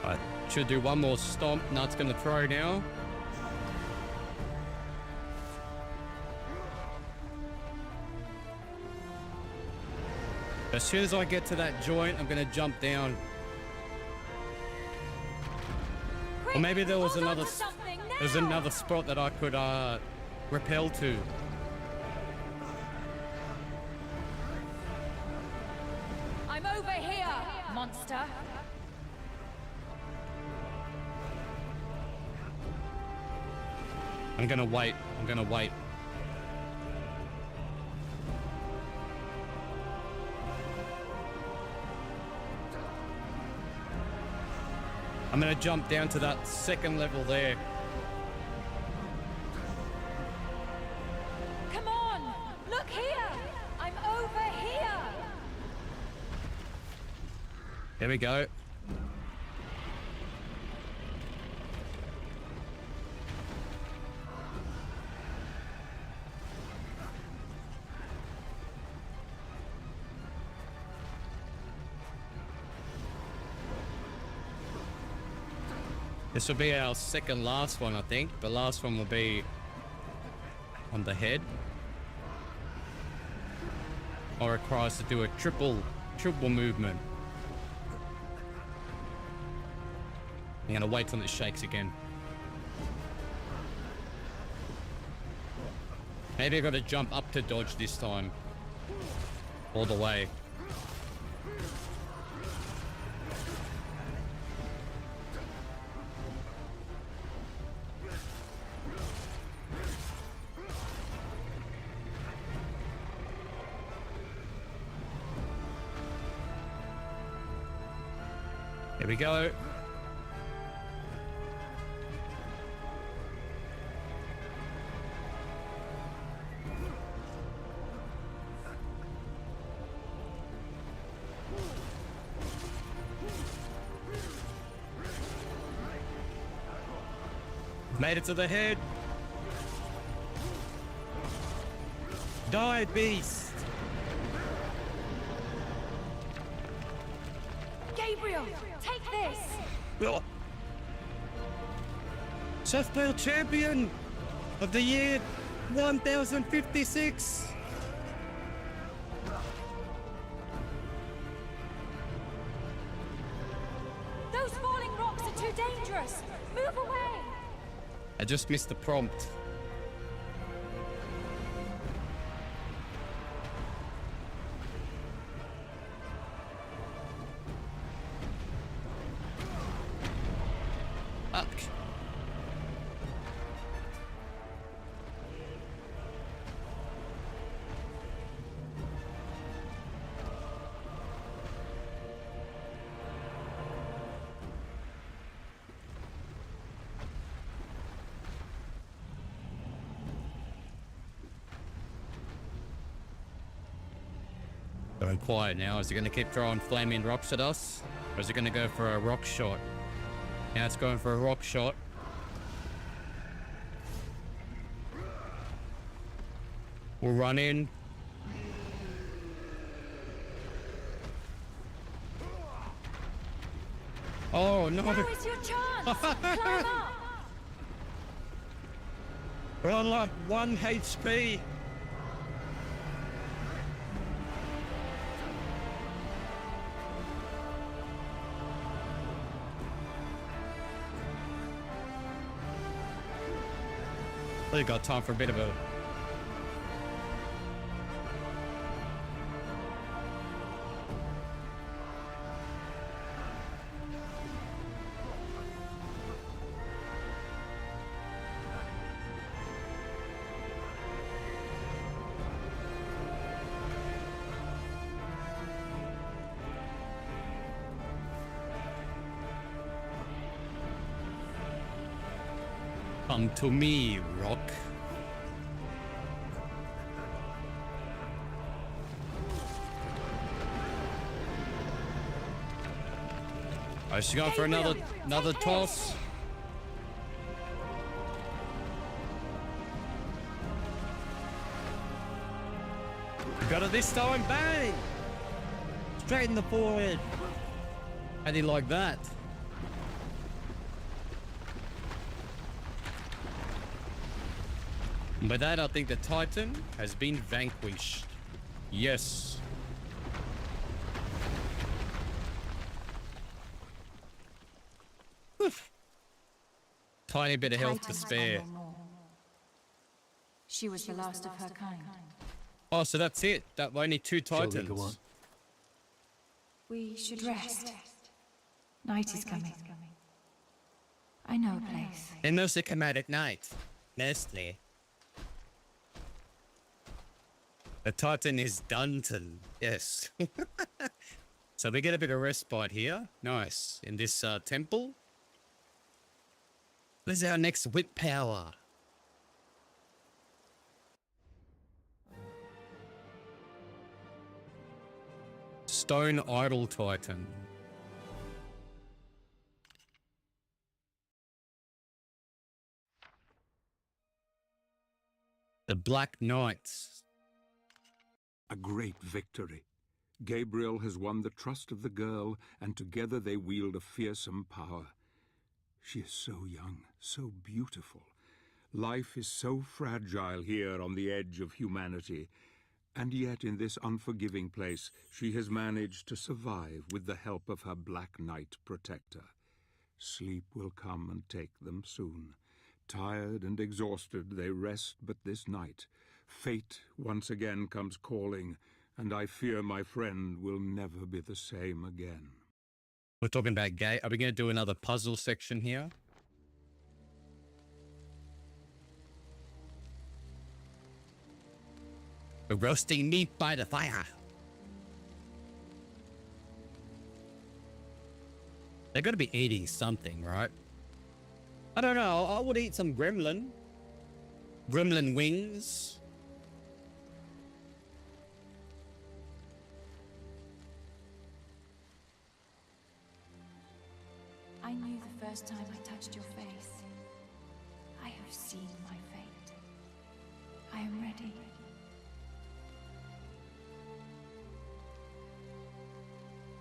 I should do one more stomp. Nut's gonna throw now. As soon as I get to that joint, I'm gonna jump down. Or maybe there was Hold on another. to something now. There's another spot that I could repel to. I'm over here, monster. I'm gonna wait. I'm gonna wait. I'm gonna jump down to that second level there. Come on! Look here! I'm over here! There we go. This will be our second last one, I think. The last one will be on the head. Or requires to do a triple movement. I'm gonna wait till it shakes again. Maybe I gotta jump up to dodge this time. All the way. Here we go. Made it to the head. Die, beast. Gabriel, take this! Oh. Softball champion of the year 1056. Those falling rocks are too dangerous! Move away! I just missed the prompt. Fuck. Going quiet now. Is it going to keep throwing flaming rocks at us? Or is it going to go for a rock shot? Now it's going for a rock shot. We'll run in. Oh no! Now is your chance! Climb up! We're on like 1 HP. Really got time for a bit of a... Come to me, rock. I should go for another toss. Got it this time, bang! Straight in the forehead. How do you like that? And by that, I think the Titan has been vanquished. Yes. Oof. Tiny bit of health to Titans spare. are no more. She was the last of her kind. Oh, so that's it. That only 2 Shall we Titans. go on? We should rest. Night is coming. I know a place. They mostly come out at night. Mostly. The Titan is Dunton. Yes. So we get a bit of respite here. Nice. In this temple. This is our next whip power. Stone Idol Titan. The Black Knights. A great victory. Gabriel has won the trust of the girl, and together they wield a fearsome power. She is so young, so beautiful. Life is so fragile here on the edge of humanity, and yet in this unforgiving place she has managed to survive with the help of her Black Knight protector. Sleep will come and take them soon. Tired and exhausted, they rest but this night. Fate once again comes calling, and I fear my friend will never be the same again. We're talking about gay. Are we going to do another puzzle section here? We're roasting meat by the fire. They're going to be eating something, right? I don't know. I would eat some gremlin. Gremlin wings. I knew the first time I touched your face. I have seen my fate. I am ready.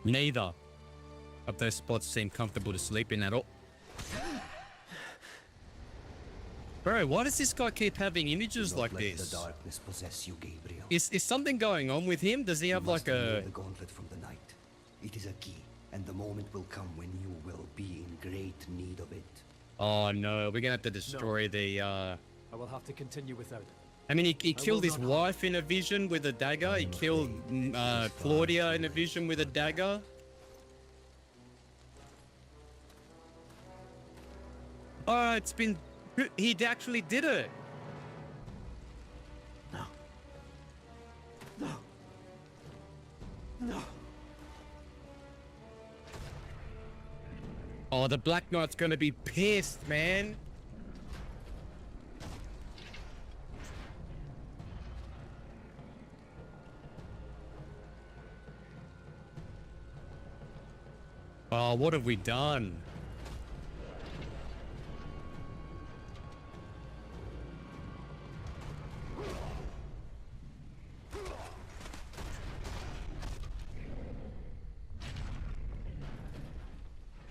Neither. But those spots seem comfortable to sleep in at all. Bro, why does this guy keep having images like this? The darkness possess you, Gabriel. Is something going on with him? Does he have like a... the gauntlet from the night. It is a key, and the moment will come when you will be in great need of it. Oh no, we're gonna have to destroy the I will have to continue without it. I mean, he killed his wife in a vision with a dagger. He killed Claudia in a vision with a dagger. Oh, it's been... He actually did it. No. No. No. Oh, the Black Knight's gonna be pissed, man. Oh, what have we done?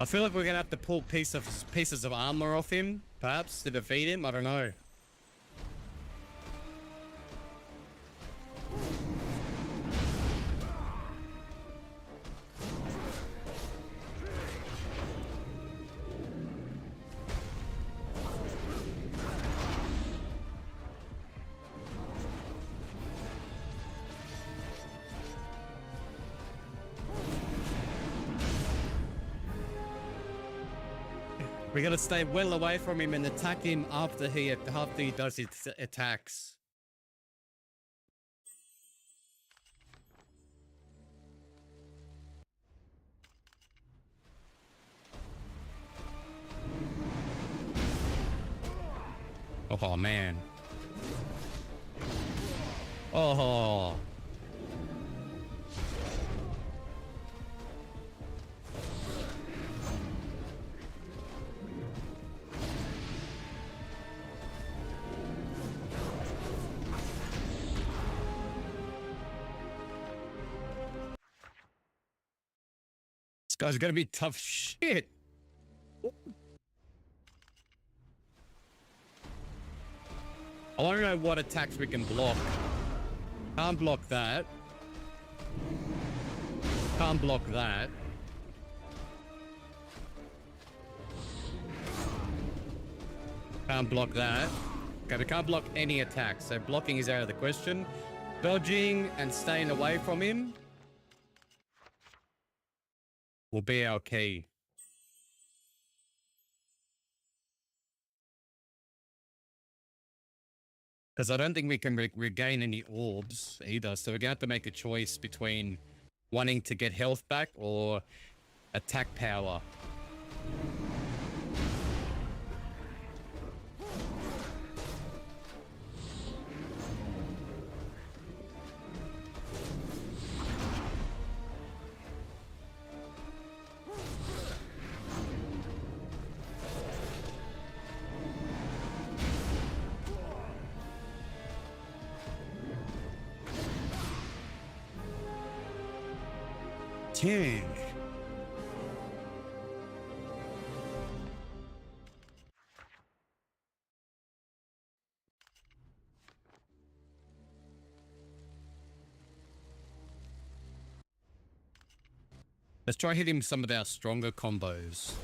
I feel like we're gonna have to pull pieces of armor off him, perhaps, to defeat him. I don't know. We gotta stay well away from him and attack him after he does his attacks. Oh man. Oh. This guy's gonna be tough shit. I want to know what attacks we can block. Can't block that. Can't block that. Can't block that. Okay, we can't block any attacks, so blocking is out of the question. Dodging and staying away from him will be our key. Because I don't think we can regain any orbs either, so we're going to have to make a choice between wanting to get health back or attack power. Dang. Let's try hitting some of our stronger combos.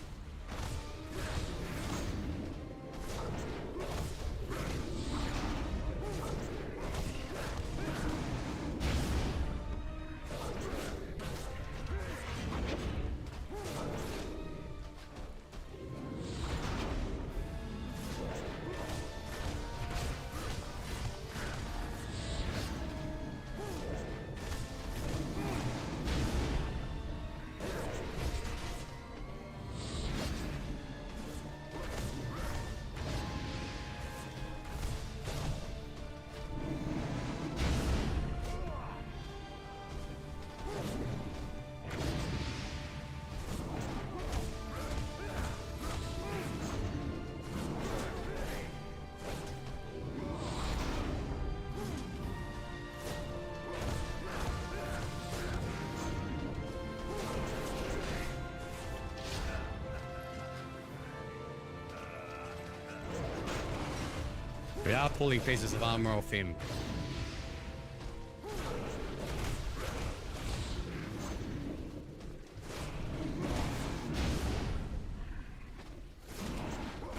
are pulling pieces of armor off him.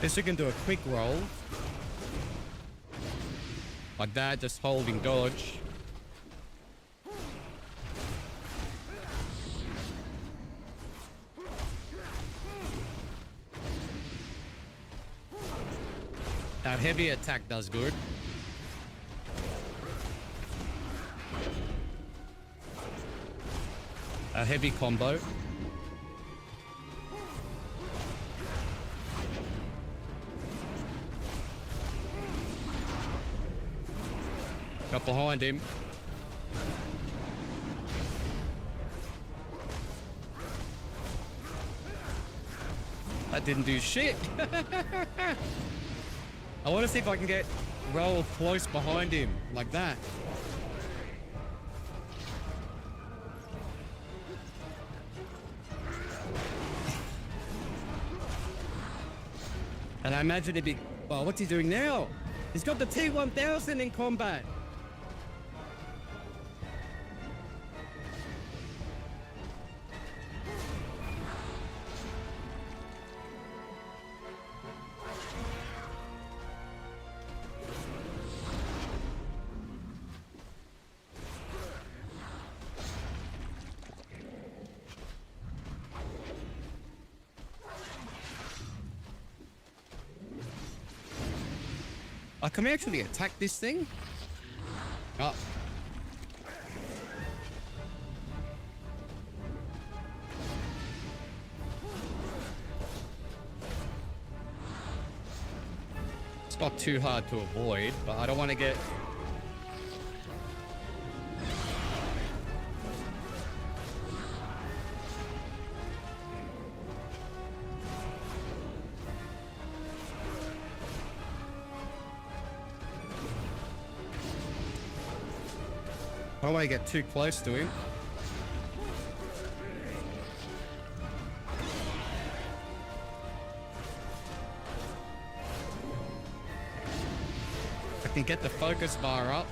Guess we can do a quick roll. Like that, just holding dodge. That heavy attack does good. A heavy combo. Got behind him. That didn't do shit. I want to see if I can get roll close behind him like that. And I imagine it'd be, well, what's he doing now? He's got the T-1000 in combat. Can we actually attack this thing? Oh. It's not too hard to avoid, but I don't want to get... I don't want to get too close to him. I can get the focus bar up.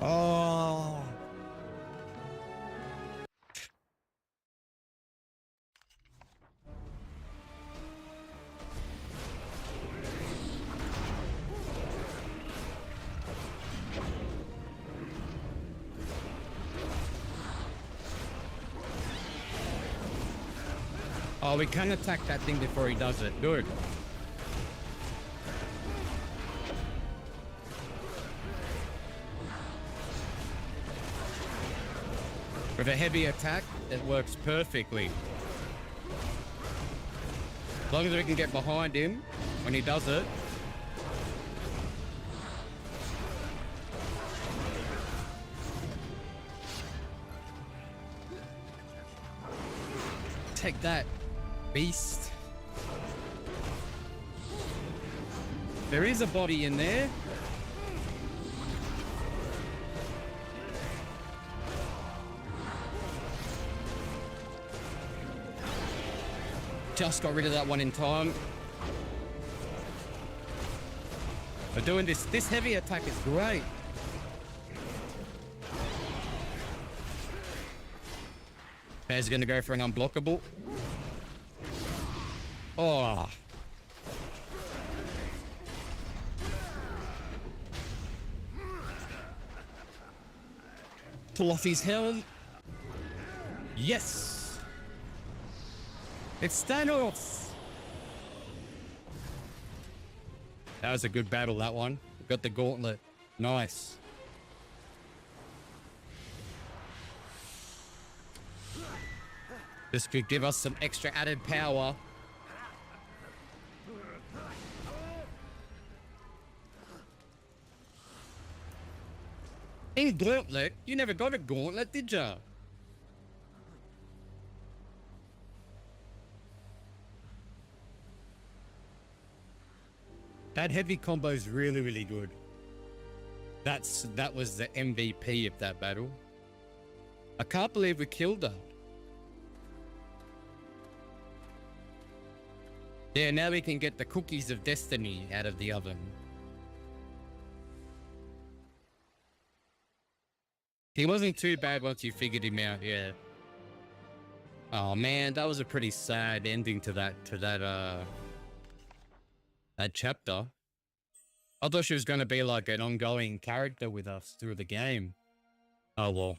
Oh. Oh, we can attack that thing before he does it. Good. With a heavy attack, it works perfectly. As long as we can get behind him when he does it. Take that, beast. There is a body in there. Just got rid of that one in time. But doing this heavy attack is great. Bear's gonna go for an unblockable. Oh. Pull off his helm. Yes. It's Thanos. That was a good battle, that one. Got the gauntlet. Nice. This could give us some extra added power. In gauntlet? You never got a gauntlet, did ya? That heavy combo is really, really good. That was the MVP of that battle. I can't believe we killed her. Yeah, now we can get the cookies of destiny out of the oven. He wasn't too bad once you figured him out, yeah. Oh man, that was a pretty sad ending to that chapter. I thought she was going to be like an ongoing character with us through the game. Oh well.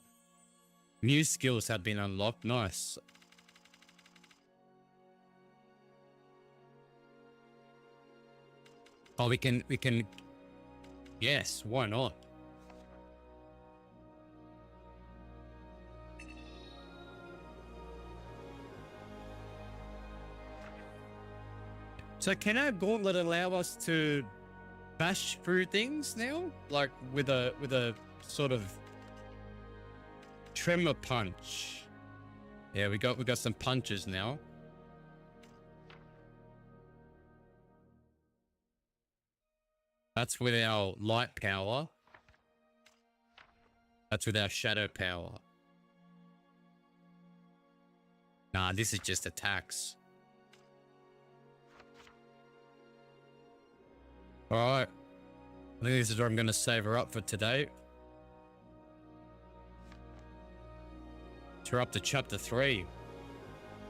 New skills have been unlocked. Nice. Oh, we can. Yes, why not? So can our gauntlet allow us to bash through things now? Like with a sort of tremor punch. Yeah, we got some punches now. That's with our light power. That's with our shadow power. Nah, this is just attacks. Alright. I think this is where I'm going to save her up for today. So we're up to chapter 3.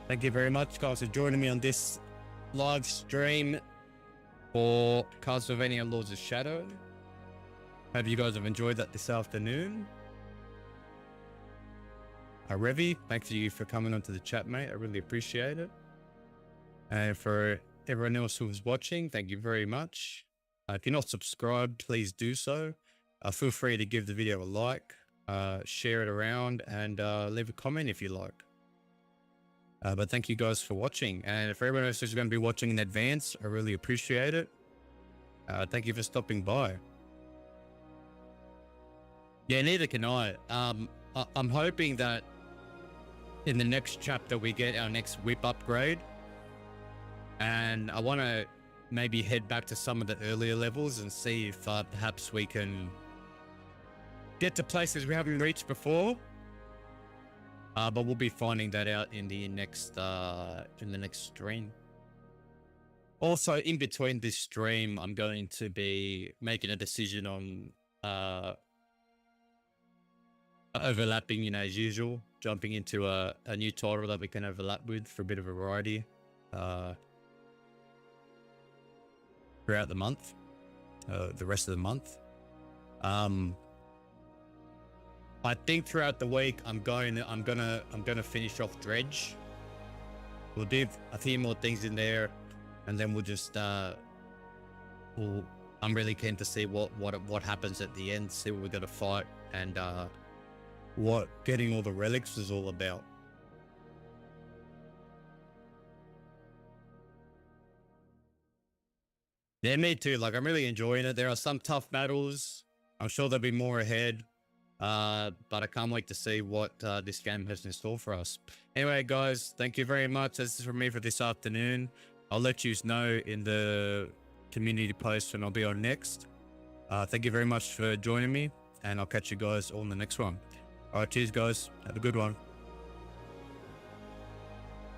Thank you very much, guys, for joining me on this live stream for Castlevania Lords of Shadow. Hope you guys have enjoyed that this afternoon. Revi, thanks to you for coming onto the chat, mate. I really appreciate it. And for everyone else who was watching, thank you very much. If you're not subscribed, please do so. Feel free to give the video a like, share it around, and leave a comment if you like. But thank you guys for watching. And for everyone else who's going to be watching in advance, I really appreciate it. Thank you for stopping by. Yeah, neither can I. I'm hoping that in the next chapter we get our next whip upgrade. And I want to maybe head back to some of the earlier levels and see if perhaps we can get to places we haven't reached before. But we'll be finding that out in the next stream. Also, in between this stream, I'm going to be making a decision on overlapping, you know, as usual, jumping into a new title that we can overlap with for a bit of variety throughout the month, the rest of the month. I think throughout the week I'm gonna finish off Dredge. We'll do a few more things in there, and then we'll just I'm really keen to see what happens at the end, see what we're gonna fight, and what getting all the relics is all about. Yeah, me too. Like, I'm really enjoying it. There are some tough battles. I'm sure there'll be more ahead. But I can't wait to see what this game has in store for us. Anyway, guys, thank you very much. This is from me for this afternoon. I'll let you know in the community post when I'll be on next. Thank you very much for joining me, and I'll catch you guys all in the next one. All right, cheers, guys. Have a good one.